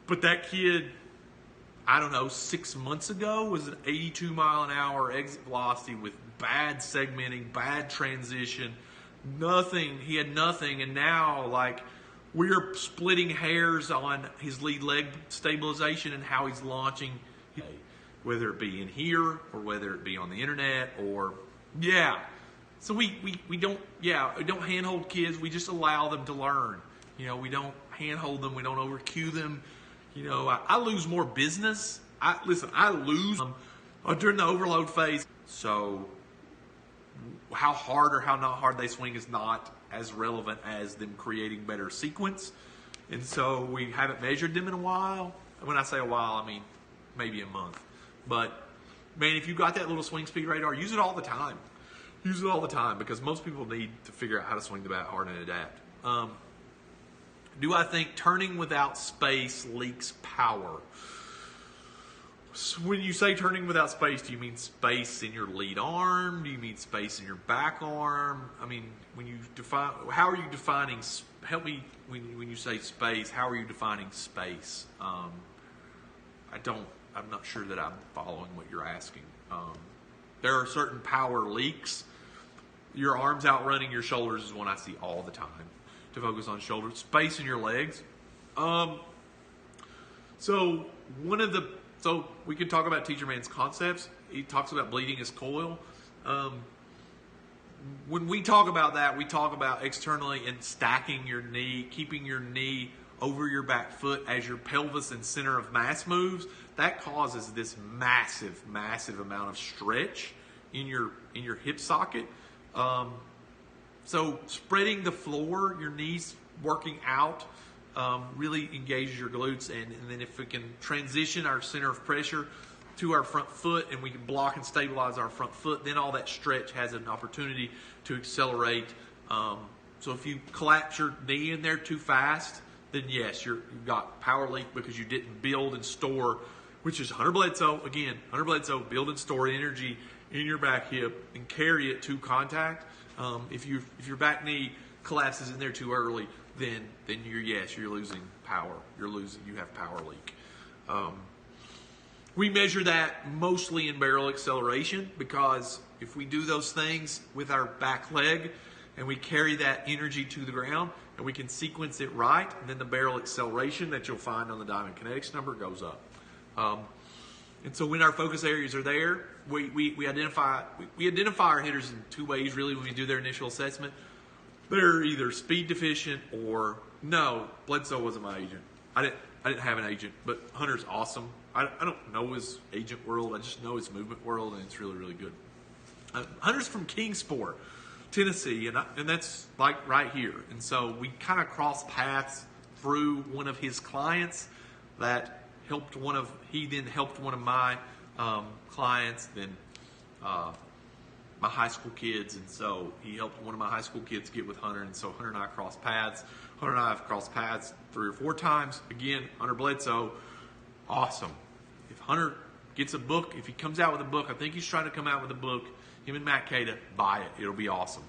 But that kid, I don't know, 6 months ago was an 82 mile an hour exit velocity with bad segmenting, bad transition, nothing. He had nothing. And now, like, we're splitting hairs on his lead leg stabilization and how he's launching, whether it be in here or whether it be on the internet or, yeah. So we don't handhold kids. We just allow them to learn. We don't handhold them. We don't over cue them. I lose more business. I lose during the overload phase. So how hard or how not hard they swing is not as relevant as them creating better sequence. And so we haven't measured them in a while. When I say a while, I mean maybe a month. But, man, if you got that little swing speed radar, use it all the time. Use it all the time, because most people need to figure out how to swing the bat hard and adapt. Do I think turning without space leaks power? So when you say turning without space, do you mean space in your lead arm? Do you mean space in your back arm? I mean, when you define, how are you defining? Help me when you say space. How are you defining space? I'm not sure that I'm following what you're asking. There are certain power leaks. Your arms outrunning your shoulders is one I see all the time. To focus on shoulders, space in your legs. So we can talk about Teacherman's concepts. He talks about bleeding his coil. When we talk about that, we talk about externally and stacking your knee, keeping your knee over your back foot as your pelvis and center of mass moves. That causes this massive, massive amount of stretch in your hip socket. So spreading the floor, your knees working out, really engages your glutes. And then if we can transition our center of pressure to our front foot and we can block and stabilize our front foot, then all that stretch has an opportunity to accelerate. So if you collapse your knee in there too fast, then yes, you've got power leak because you didn't build and store, which is Hunter Bledsoe. Again, Hunter Bledsoe, build and store energy in your back hip and carry it to contact. If your back knee collapses in there too early, then you're losing power. You have power leak. We measure that mostly in barrel acceleration, because if we do those things with our back leg and we carry that energy to the ground and we can sequence it right, then the barrel acceleration that you'll find on the Diamond Kinetics number goes up. And so when our focus areas are there, we identify our hitters in two ways really when we do their initial assessment. They're either speed deficient or no, Bledsoe wasn't my agent. I didn't have an agent, but Hunter's awesome. I don't know his agent world. I just know his movement world, and it's really, really good. Hunter's from Kingsport, Tennessee, and that's like right here. And so we kind of crossed paths through one of his clients that he then helped one of my clients, then my high school kids, and so he helped one of my high school kids get with Hunter, and so Hunter and I crossed paths. Hunter and I have crossed paths 3 or 4 times. Again, Hunter Bledsoe, awesome. If Hunter gets a book, if he comes out with a book, I think he's trying to come out with a book, him and Matt Cada, buy it. It'll be awesome.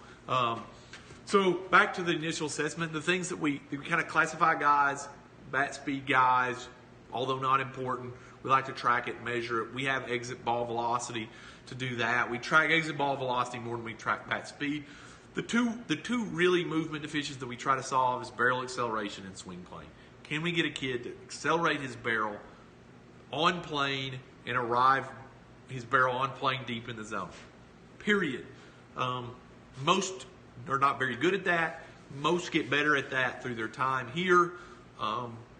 So back to the initial assessment, the things that we kind of classify guys, bat speed guys, although not important. We like to track it, measure it. We have exit ball velocity to do that. We track exit ball velocity more than we track bat speed. The two really movement deficiencies that we try to solve is barrel acceleration and swing plane. Can we get a kid to accelerate his barrel on plane and arrive his barrel on plane deep in the zone? Period. Most are not very good at that. Most get better at that through their time here.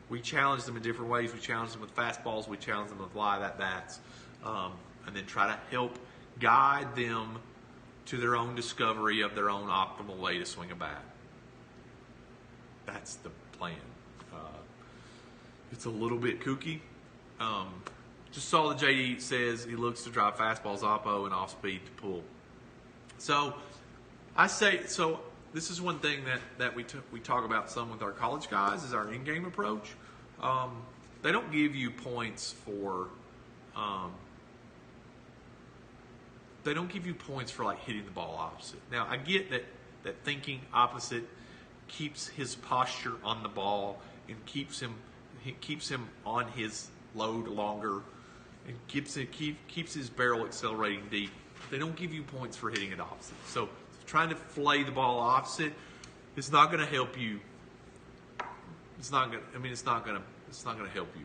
We challenge them in different ways. We challenge them with fastballs. We challenge them with live at-bats. And then try to help guide them to their own discovery of their own optimal way to swing a bat. That's the plan. It's a little bit kooky. Just saw the JD says he looks to drive fastballs oppo and off speed to pull. So this is one thing that we talk about some with our college guys is our in-game approach. They don't give you points for like hitting the ball opposite. Now I get that thinking opposite keeps his posture on the ball and keeps him on his load longer and keeps his barrel accelerating deep. They don't give you points for hitting it opposite. So trying to flay the ball opposite is not going to help you. It's not going to help you.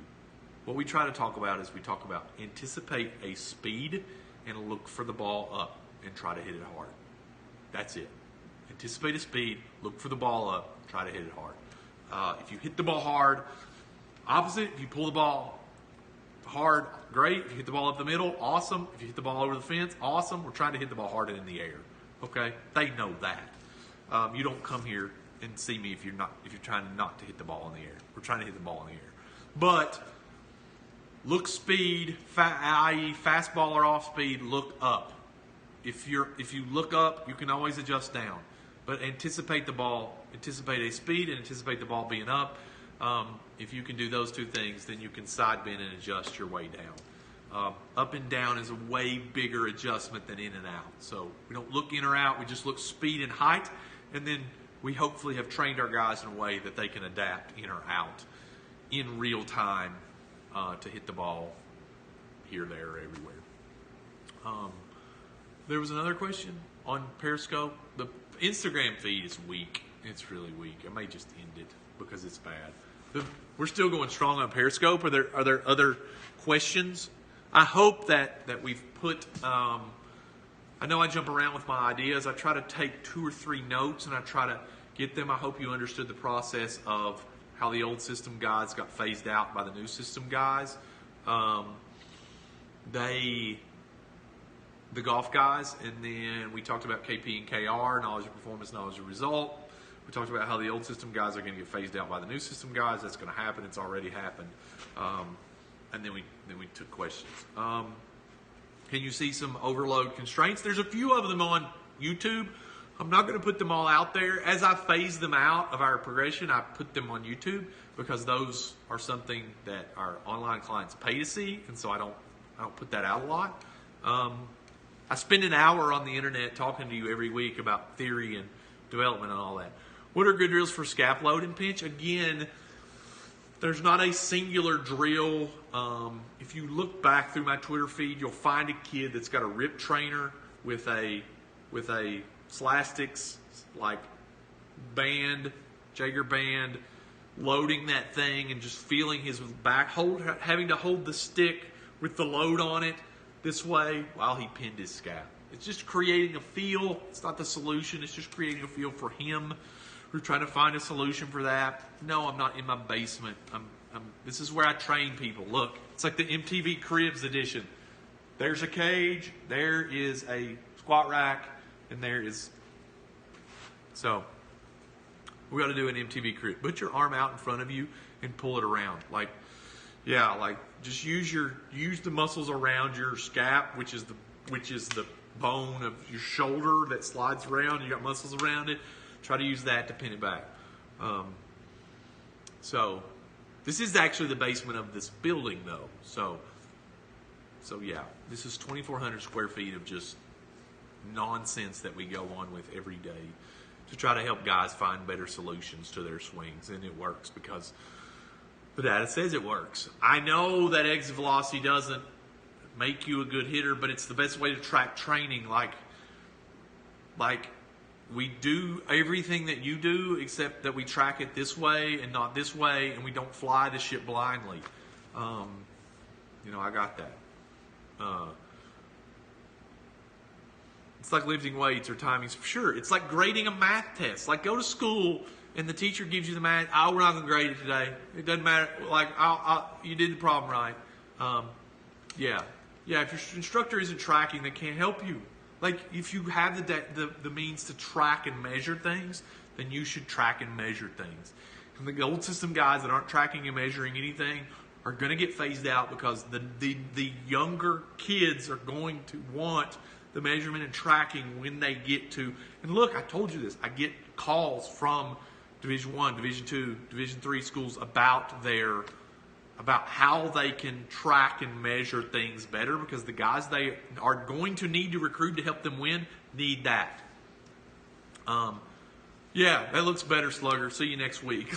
What we try to talk about is we talk about anticipate a speed and look for the ball up and try to hit it hard. That's it. Anticipate a speed, look for the ball up, try to hit it hard. If you hit the ball hard, opposite, if you pull the ball hard, great. If you hit the ball up the middle, awesome. If you hit the ball over the fence, awesome. We're trying to hit the ball hard and in the air. Okay? They know that. You don't come here and see me if you're trying not to hit the ball in the air. We're trying to hit the ball in the air. But look speed, i.e. fastball or off speed, look up. If you look up, you can always adjust down. but anticipate the ball, anticipate a speed, and anticipate the ball being up. If you can do those two things, then you can side bend and adjust your way down. Up and down is a way bigger adjustment than in and out. So we don't look in or out, we just look speed and height, and then we hopefully have trained our guys in a way that they can adapt in or out in real time to hit the ball here, there, or everywhere. There was another question on Periscope. The Instagram feed is weak. It's really weak. I may just end it because it's bad. We're still going strong on Periscope. Are there other questions? I hope that we've put. I know I jump around with my ideas. I try to take 2 or 3 notes and I try to get them. I hope you understood the process of how the old system guys got phased out by the new system guys. The golf guys, and then we talked about KP and KR, knowledge of performance, knowledge of result. We talked about how the old system guys are going to get phased out by the new system guys. That's going to happen. It's already happened. And then we took questions. Can you see some overload constraints? There's a few of them on YouTube. I'm not going to put them all out there. As I phase them out of our progression, I put them on YouTube because those are something that our online clients pay to see, and so I don't put that out a lot. I spend an hour on the internet talking to you every week about theory and development and all that. What are good drills for scap load and pinch? Again, there's not a singular drill. If you look back through my Twitter feed, you'll find a kid that's got a rip trainer with a Slastics like band, Jaeger band, loading that thing and just feeling his back, having to hold the stick with the load on it this way while he pinned his scap. It's just creating a feel. It's not the solution. It's just creating a feel for him. We're trying to find a solution for that. No, I'm not in my basement. This is where I train people. Look, it's like the MTV Cribs edition. There's a cage. There is a squat rack. And there is. So we got to do an MTV Crib. Put your arm out in front of you and pull it around. Like just use the muscles around your scap, which is the bone of your shoulder that slides around. You got muscles around it. Try to use that to pin it back. So this is actually the basement of this building, though. So yeah, this is 2,400 square feet of just nonsense that we go on with every day to try to help guys find better solutions to their swings, and it works because the data says it works. I know that exit velocity doesn't make you a good hitter, but it's the best way to track training. Like we do everything that you do, except that we track it this way and not this way, and we don't fly the ship blindly. I got that. It's like lifting weights or timings. Sure, it's like grading a math test. Like go to school and the teacher gives you the math. Oh, we're not going to grade it today. It doesn't matter. Like you did the problem right. Yeah. If your instructor isn't tracking, they can't help you. Like if you have the means to track and measure things, then you should track and measure things. And the old system guys that aren't tracking and measuring anything are going to get phased out because the younger kids are going to want the measurement and tracking when they get to. And look, I told you this. I get calls from Division I, Division II, Division III schools about how they can track and measure things better because the guys they are going to need to recruit to help them win need that. Yeah, that looks better, Slugger. See you next week.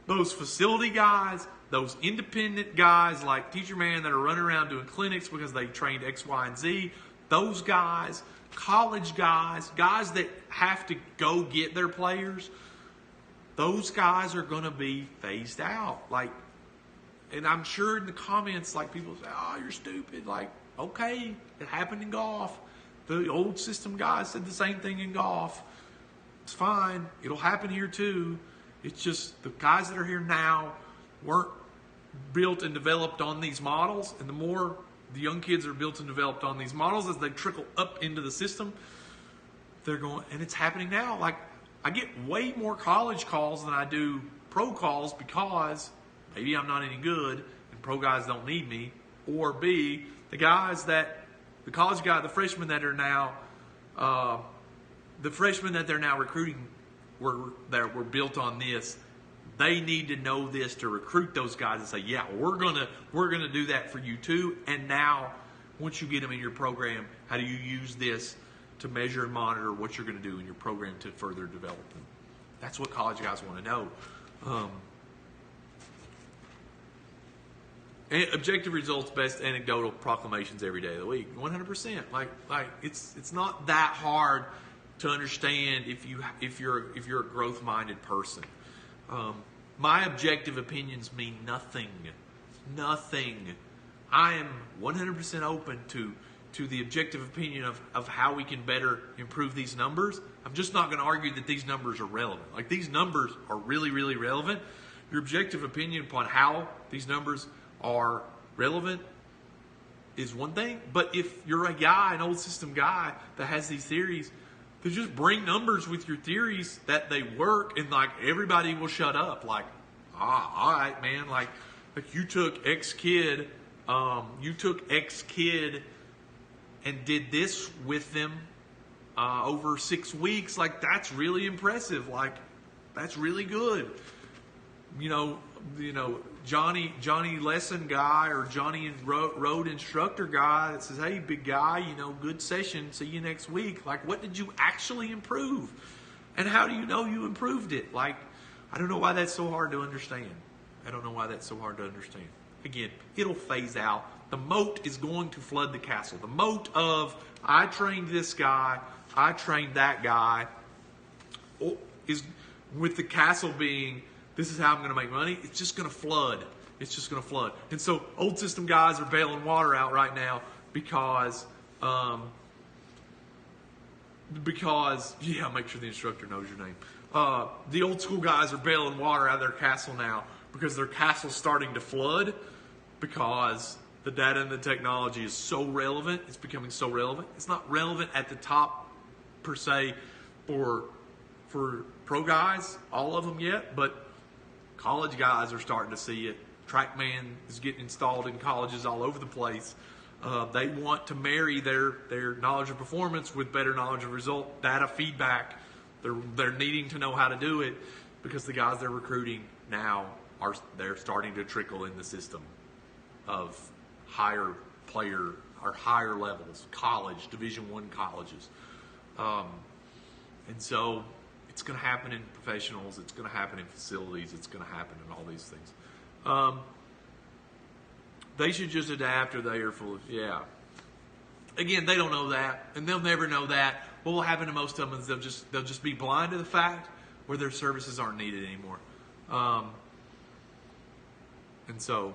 Those facility guys, those independent guys like Teacherman that are running around doing clinics because they trained X, Y, and Z, those guys, college guys that have to go get their players, those guys are going to be phased out. And I'm sure in the comments, people say, oh, you're stupid. Okay, it happened in golf. The old system guys said the same thing in golf. It's fine. It'll happen here too. It's just the guys that are here now weren't built and developed on these models. And the more the young kids are built and developed on these models as they trickle up into the system, they're going, and it's happening now. I get way more college calls than I do pro calls because maybe I'm not any good and pro guys don't need me. Or B, the college guy, the freshmen that are now The freshmen that they're now recruiting were built on this. They need to know this to recruit those guys and say, yeah, we're gonna do that for you too. And now, once you get them in your program, how do you use this to measure and monitor what you're going to do in your program to further develop them? That's what college guys want to know. Objective results, best anecdotal proclamations every day of the week. 100%. Like it's not that hard to understand if you're a growth-minded person. My objective opinions mean nothing. Nothing. I am 100% open to the objective opinion of how we can better improve these numbers. I'm just not going to argue that these numbers are relevant. Like, these numbers are really, really relevant. Your objective opinion upon how these numbers are relevant is one thing. But if you're a guy, an old system guy that has these theories, to just bring numbers with your theories that they work, and like everybody will shut up. Like, all right, man. Like you took X kid, and did this with them over 6 weeks. Like, that's really impressive. Like, that's really good. You know, Johnny lesson guy or Johnny road instructor guy that says, hey, big guy, good session. See you next week. Like, what did you actually improve? And how do you know you improved it? Like, I don't know why that's so hard to understand. Again, it'll phase out. The moat is going to flood the castle. The moat of, I trained this guy, I trained that guy, is with the castle being, this is how I'm going to make money. It's just going to flood. And so old system guys are bailing water out right now because make sure the instructor knows your name. The old school guys are bailing water out of their castle now because their castle's starting to flood because the data and the technology is so relevant. It's becoming so relevant. It's not relevant at the top per se for pro guys, all of them yet, but college guys are starting to see it. Trackman is getting installed in colleges all over the place. They want to marry their knowledge of performance with better knowledge of result, data feedback. They're needing to know how to do it because the guys they're recruiting now they're starting to trickle in the system of higher player or higher levels, college, Division I colleges. And so it's going to happen in professionals. It's going to happen in facilities. It's going to happen in all these things. They should just adapt or they are full of, Again, they don't know that, and they'll never know that. What will happen to most of them is they'll just be blind to the fact where their services aren't needed anymore. And so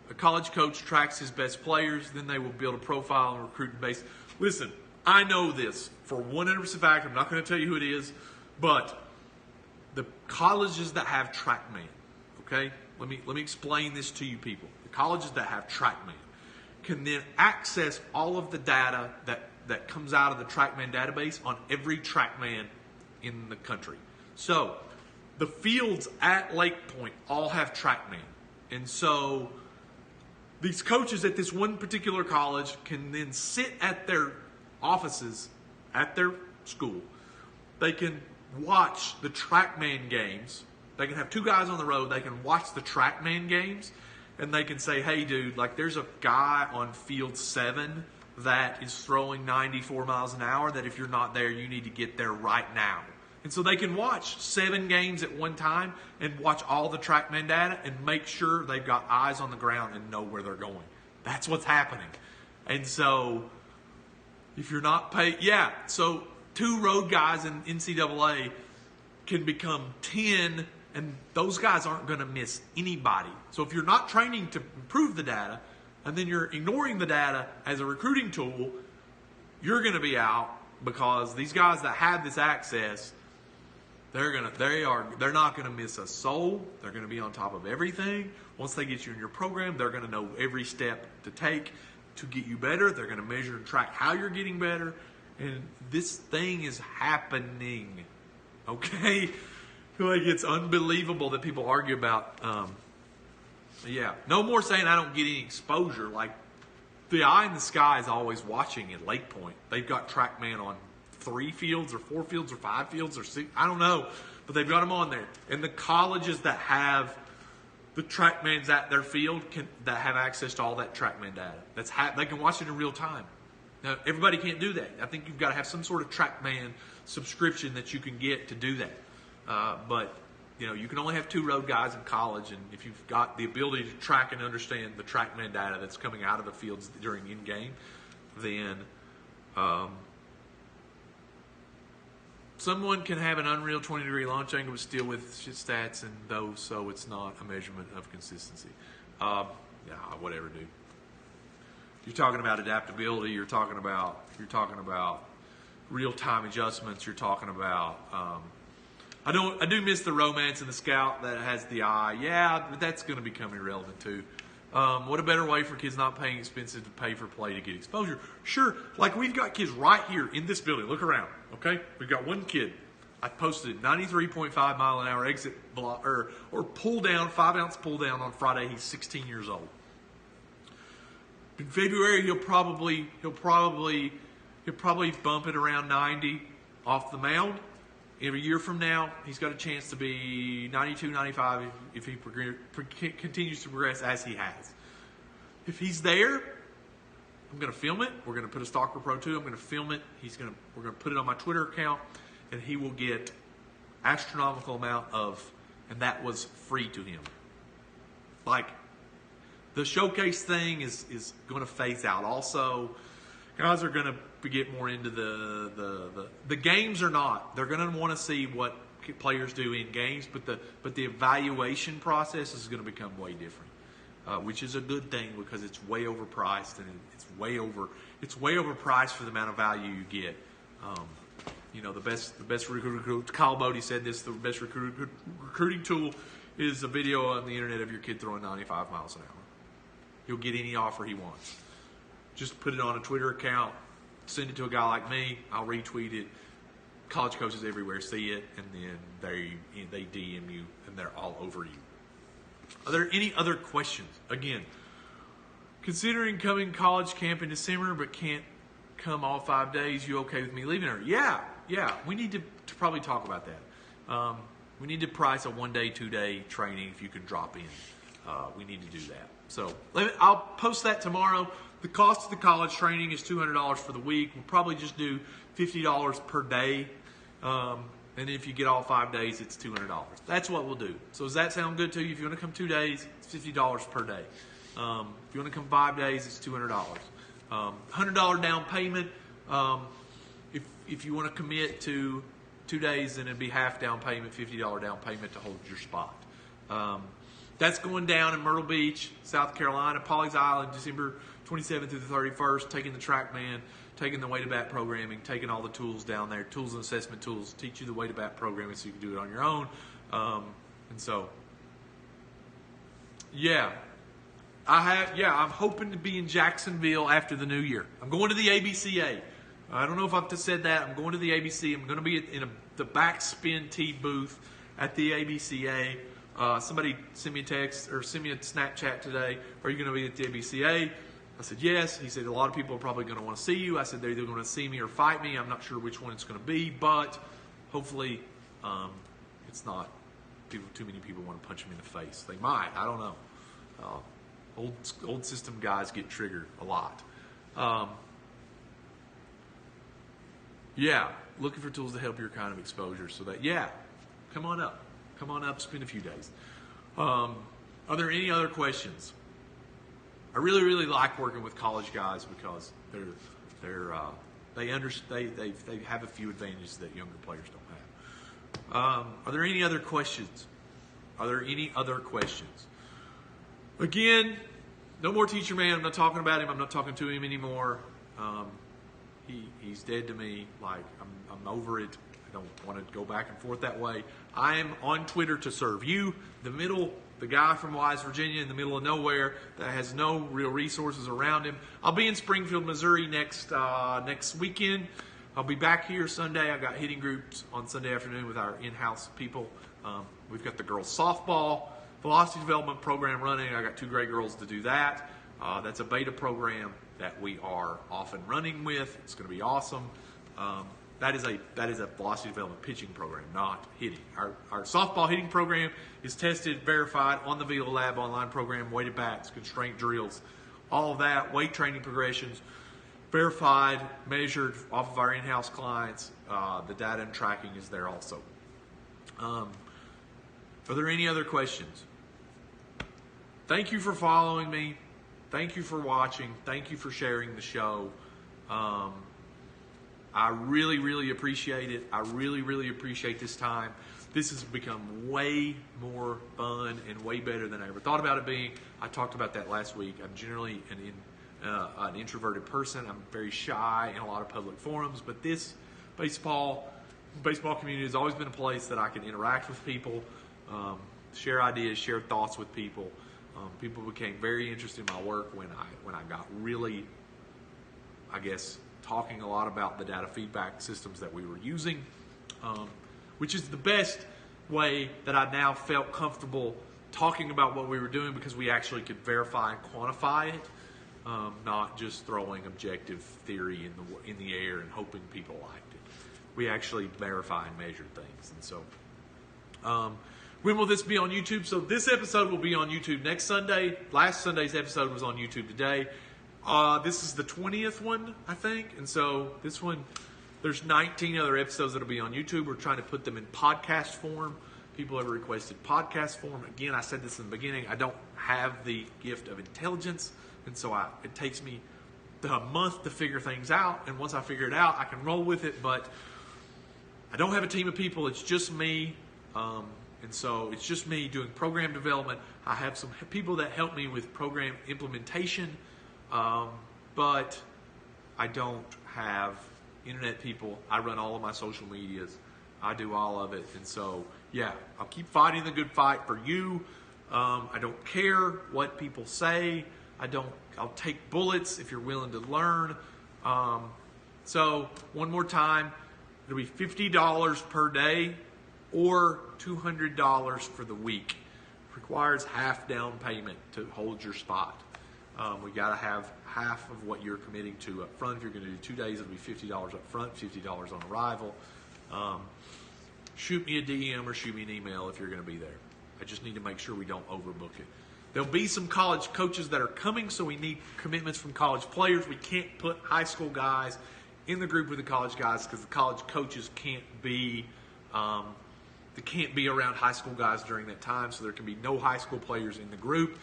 a college coach tracks his best players, then they will build a profile and recruiting base. Listen, I know this for 100% fact. I'm not going to tell you who it is, but the colleges that have Trackman, okay? Let me explain this to you people. The colleges that have Trackman can then access all of the data that comes out of the Trackman database on every Trackman in the country. So the fields at Lake Point all have Trackman. And so these coaches at this one particular college can then sit at their offices at their school. They can watch the Trackman games. They can have two guys on the road. They can watch the Trackman games. And they can say, hey, dude, like there's a guy on field 7 that is throwing 94 miles an hour that if you're not there, you need to get there right now. And so they can watch 7 games at one time and watch all the Trackman data and make sure they've got eyes on the ground and know where they're going. That's what's happening. And so if you're not paid, so 2 road guys in NCAA can become 10, and those guys aren't going to miss anybody. So if you're not training to improve the data, and then you're ignoring the data as a recruiting tool, you're going to be out because these guys that have this access, they're not going to miss a soul. They're going to be on top of everything. Once they get you in your program, they're going to know every step to take to get you better. They're going to measure and track how you're getting better. And this thing is happening. Okay? I feel like it's unbelievable that people argue about, no more saying I don't get any exposure. Like, the eye in the sky is always watching at Lake Point. They've got Trackman on 3 fields or 4 fields or 5 fields or 6, I don't know, but they've got them on there. And the colleges that have the Trackmans at their field that have access to all that Trackman data. They can watch it in real time. Now, everybody can't do that. I think you've got to have some sort of Trackman subscription that you can get to do that. But you can only have 2 road guys in college, and if you've got the ability to track and understand the Trackman data that's coming out of the fields during in-game, then someone can have an unreal 20-degree launch angle but still with stats and those, so it's not a measurement of consistency. Whatever, dude. You're talking about adaptability. You're talking about real-time adjustments. You're talking about. I do miss the romance in the scout that has the eye. Yeah, but that's going to become irrelevant too. What a better way for kids not paying expensive to pay for play to get exposure. Sure, like we've got kids right here in this building. Look around, okay? We've got one kid. I posted 93.5 mile an hour exit block or pull down, 5-ounce pull down on Friday. He's 16 years old. In February, he'll probably bump it around 90 off the mound. Every year from now, he's got a chance to be 92, 95 if he continues to progress as he has. If he's there, I'm going to film it. We're going to put a Stalker Pro 2. I'm going to film it. We're going to put it on my Twitter account, and he will get astronomical amount of, and that was free to him. Like, the showcase thing is going to phase out. Also, guys are going to get more into the games or not. They're going to want to see what players do in games, but the evaluation process is going to become way different, which is a good thing because it's way overpriced and it's way overpriced for the amount of value you get. The best recruiting. Kyle Bodie said this: the best recruiting tool is a video on the internet of your kid throwing 95 miles an hour. He'll get any offer he wants. Just put it on a Twitter account. Send it to a guy like me. I'll retweet it. College coaches everywhere see it, and then they DM you, and they're all over you. Are there any other questions? Again, considering coming college camp in December, but can't come all 5 days. You okay with me leaving her? Yeah. We need to probably talk about that. We need to price a 1-day, 2-day training if you can drop in. We need to do that. So I'll post that tomorrow. The cost of the college training is $200 for the week. We'll probably just do $50 per day. And if you get all 5 days, it's $200. That's what we'll do. So does that sound good to you? If you want to come 2 days, it's $50 per day. If you want to come 5 days, it's $200. $100 down payment. If you want to commit to 2 days, then it'd be half down payment, $50 down payment to hold your spot. That's going down in Myrtle Beach, South Carolina, Pawleys Island, December 27th through the 31st, taking the Trackman, taking the way to bat programming, taking all the tools down there, tools and assessment tools, teach you the way to bat programming so you can do it on your own. I'm hoping to be in Jacksonville after the new year. I'm going to the ABCA. I don't know if I've just said that. I'm going to the ABC. I'm going to be in the backspin tee booth at the ABCA. Somebody sent me a text or sent me a Snapchat today. Are you going to be at the ABCA? I said, yes. He said, a lot of people are probably going to want to see you. I said, they're either going to see me or fight me. I'm not sure which one it's going to be, but hopefully it's not too many people want to punch me in the face. They might. I don't know. Old system guys get triggered a lot. Looking for tools to help your kind of exposure so that, come on up. Come on up, spend a few days. Are there any other questions? I really, really like working with college guys because they have a few advantages that younger players don't have. Are there any other questions? Again, no more Teacherman. I'm not talking about him. I'm not talking to him anymore. He's dead to me. Like I'm over it. I don't want to go back and forth that way. I am on Twitter to serve you, the guy from Wise, Virginia, in the middle of nowhere that has no real resources around him. I'll be in Springfield, Missouri next weekend. I'll be back here Sunday. I've got hitting groups on Sunday afternoon with our in-house people. We've got the girls softball velocity development program running. I got 2 great girls to do that. That's a beta program that we are off and running with. It's going to be awesome. That is a velocity development pitching program, not hitting. Our softball hitting program is tested, verified on the Velo Lab online program, weighted bats, constraint drills, all of that, weight training progressions, verified, measured off of our in-house clients. The data and tracking is there also. Are there any other questions? Thank you for following me. Thank you for watching. Thank you for sharing the show. I really, really appreciate it. I really, really appreciate this time. This has become way more fun and way better than I ever thought about it being. I talked about that last week. I'm generally an introverted person. I'm very shy in a lot of public forums, but this baseball community has always been a place that I can interact with people, share ideas, share thoughts with people. People became very interested in my work when I got really, I guess, talking a lot about the data feedback systems that we were using, which is the best way that I now felt comfortable talking about what we were doing, because we actually could verify and quantify it, not just throwing objective theory in the air and hoping people liked it. We actually verify and measure things. And so when will this be on YouTube? So this episode will be on YouTube next Sunday. Last Sunday's episode was on YouTube today. This is the 20th one, I think. And so this one, there's 19 other episodes that'll be on YouTube. We're trying to put them in podcast form. People have requested podcast form. Again, I said this in the beginning, I don't have the gift of intelligence. And so it takes me a month to figure things out. And once I figure it out, I can roll with it. But I don't have a team of people. It's just me. And so it's just me doing program development. I have some people that help me with program implementation. But I don't have internet people. I run all of my social medias. I do all of it. And so, yeah, I'll keep fighting the good fight for you. I don't care what people say. I'll take bullets if you're willing to learn. So one more time, it'll be $50 per day or $200 for the week. Requires half down payment to hold your spot. We got to have half of what you're committing to up front. If you're going to do 2 days, it'll be $50 up front, $50 on arrival. Shoot me a DM or shoot me an email if you're going to be there. I just need to make sure we don't overbook it. There'll be some college coaches that are coming, so we need commitments from college players. We can't put high school guys in the group with the college guys because the college coaches can't be around high school guys during that time, so there can be no high school players in the group.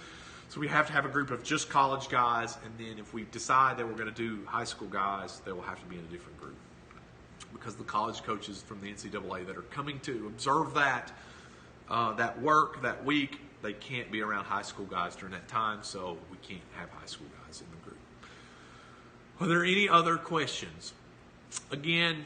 So we have to have a group of just college guys, and then if we decide that we're going to do high school guys, they will have to be in a different group. Because the college coaches from the NCAA that are coming to observe that work that week, they can't be around high school guys during that time, so we can't have high school guys in the group. Are there any other questions? Again,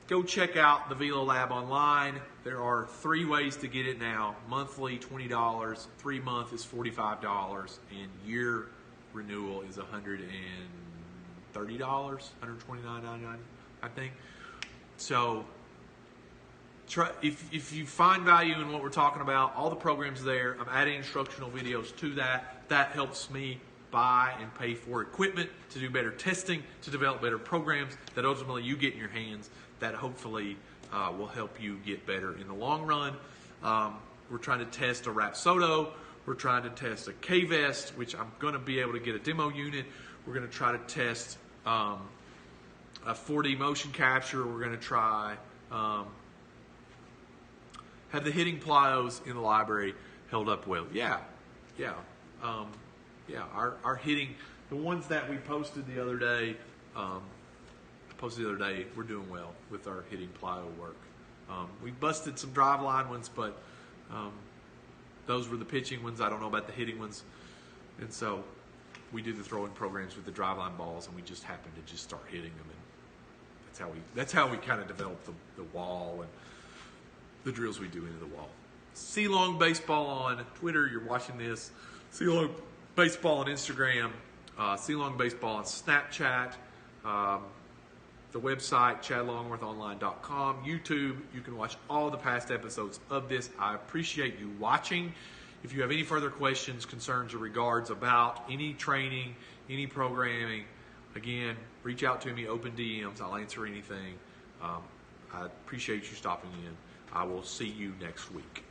go check out the Velo Lab online. There are 3 ways to get it now. Monthly, $20. 3 month is $45. And year renewal is $130, $129.99, I think. So if you find value in what we're talking about, all the programs there, I'm adding instructional videos to that. That helps me buy and pay for equipment to do better testing, to develop better programs that ultimately you get in your hands that hopefully will help you get better in the long run. We're trying to test a Rapsodo. We're trying to test a K-Vest, which I'm going to be able to get a demo unit. We're going to try to test a 4D motion capture. We're going to try have the hitting plyos in the library held up well. Our hitting, the ones that we posted the other day, we're doing well with our hitting plyo work. We busted some driveline ones, but those were the pitching ones. I don't know about the hitting ones. And so we do the throwing programs with the driveline balls, and we just happen to just start hitting them. And that's how we kind of develop the wall and the drills we do into the wall. See Long Baseball on Twitter. You're watching this. See Long Baseball on Instagram. See Long Baseball on Snapchat. The website, chadlongworthonline.com. YouTube, you can watch all the past episodes of this. I appreciate you watching. If you have any further questions, concerns, or regards about any training, any programming, again, reach out to me, open DMs. I'll answer anything. I appreciate you stopping in. I will see you next week.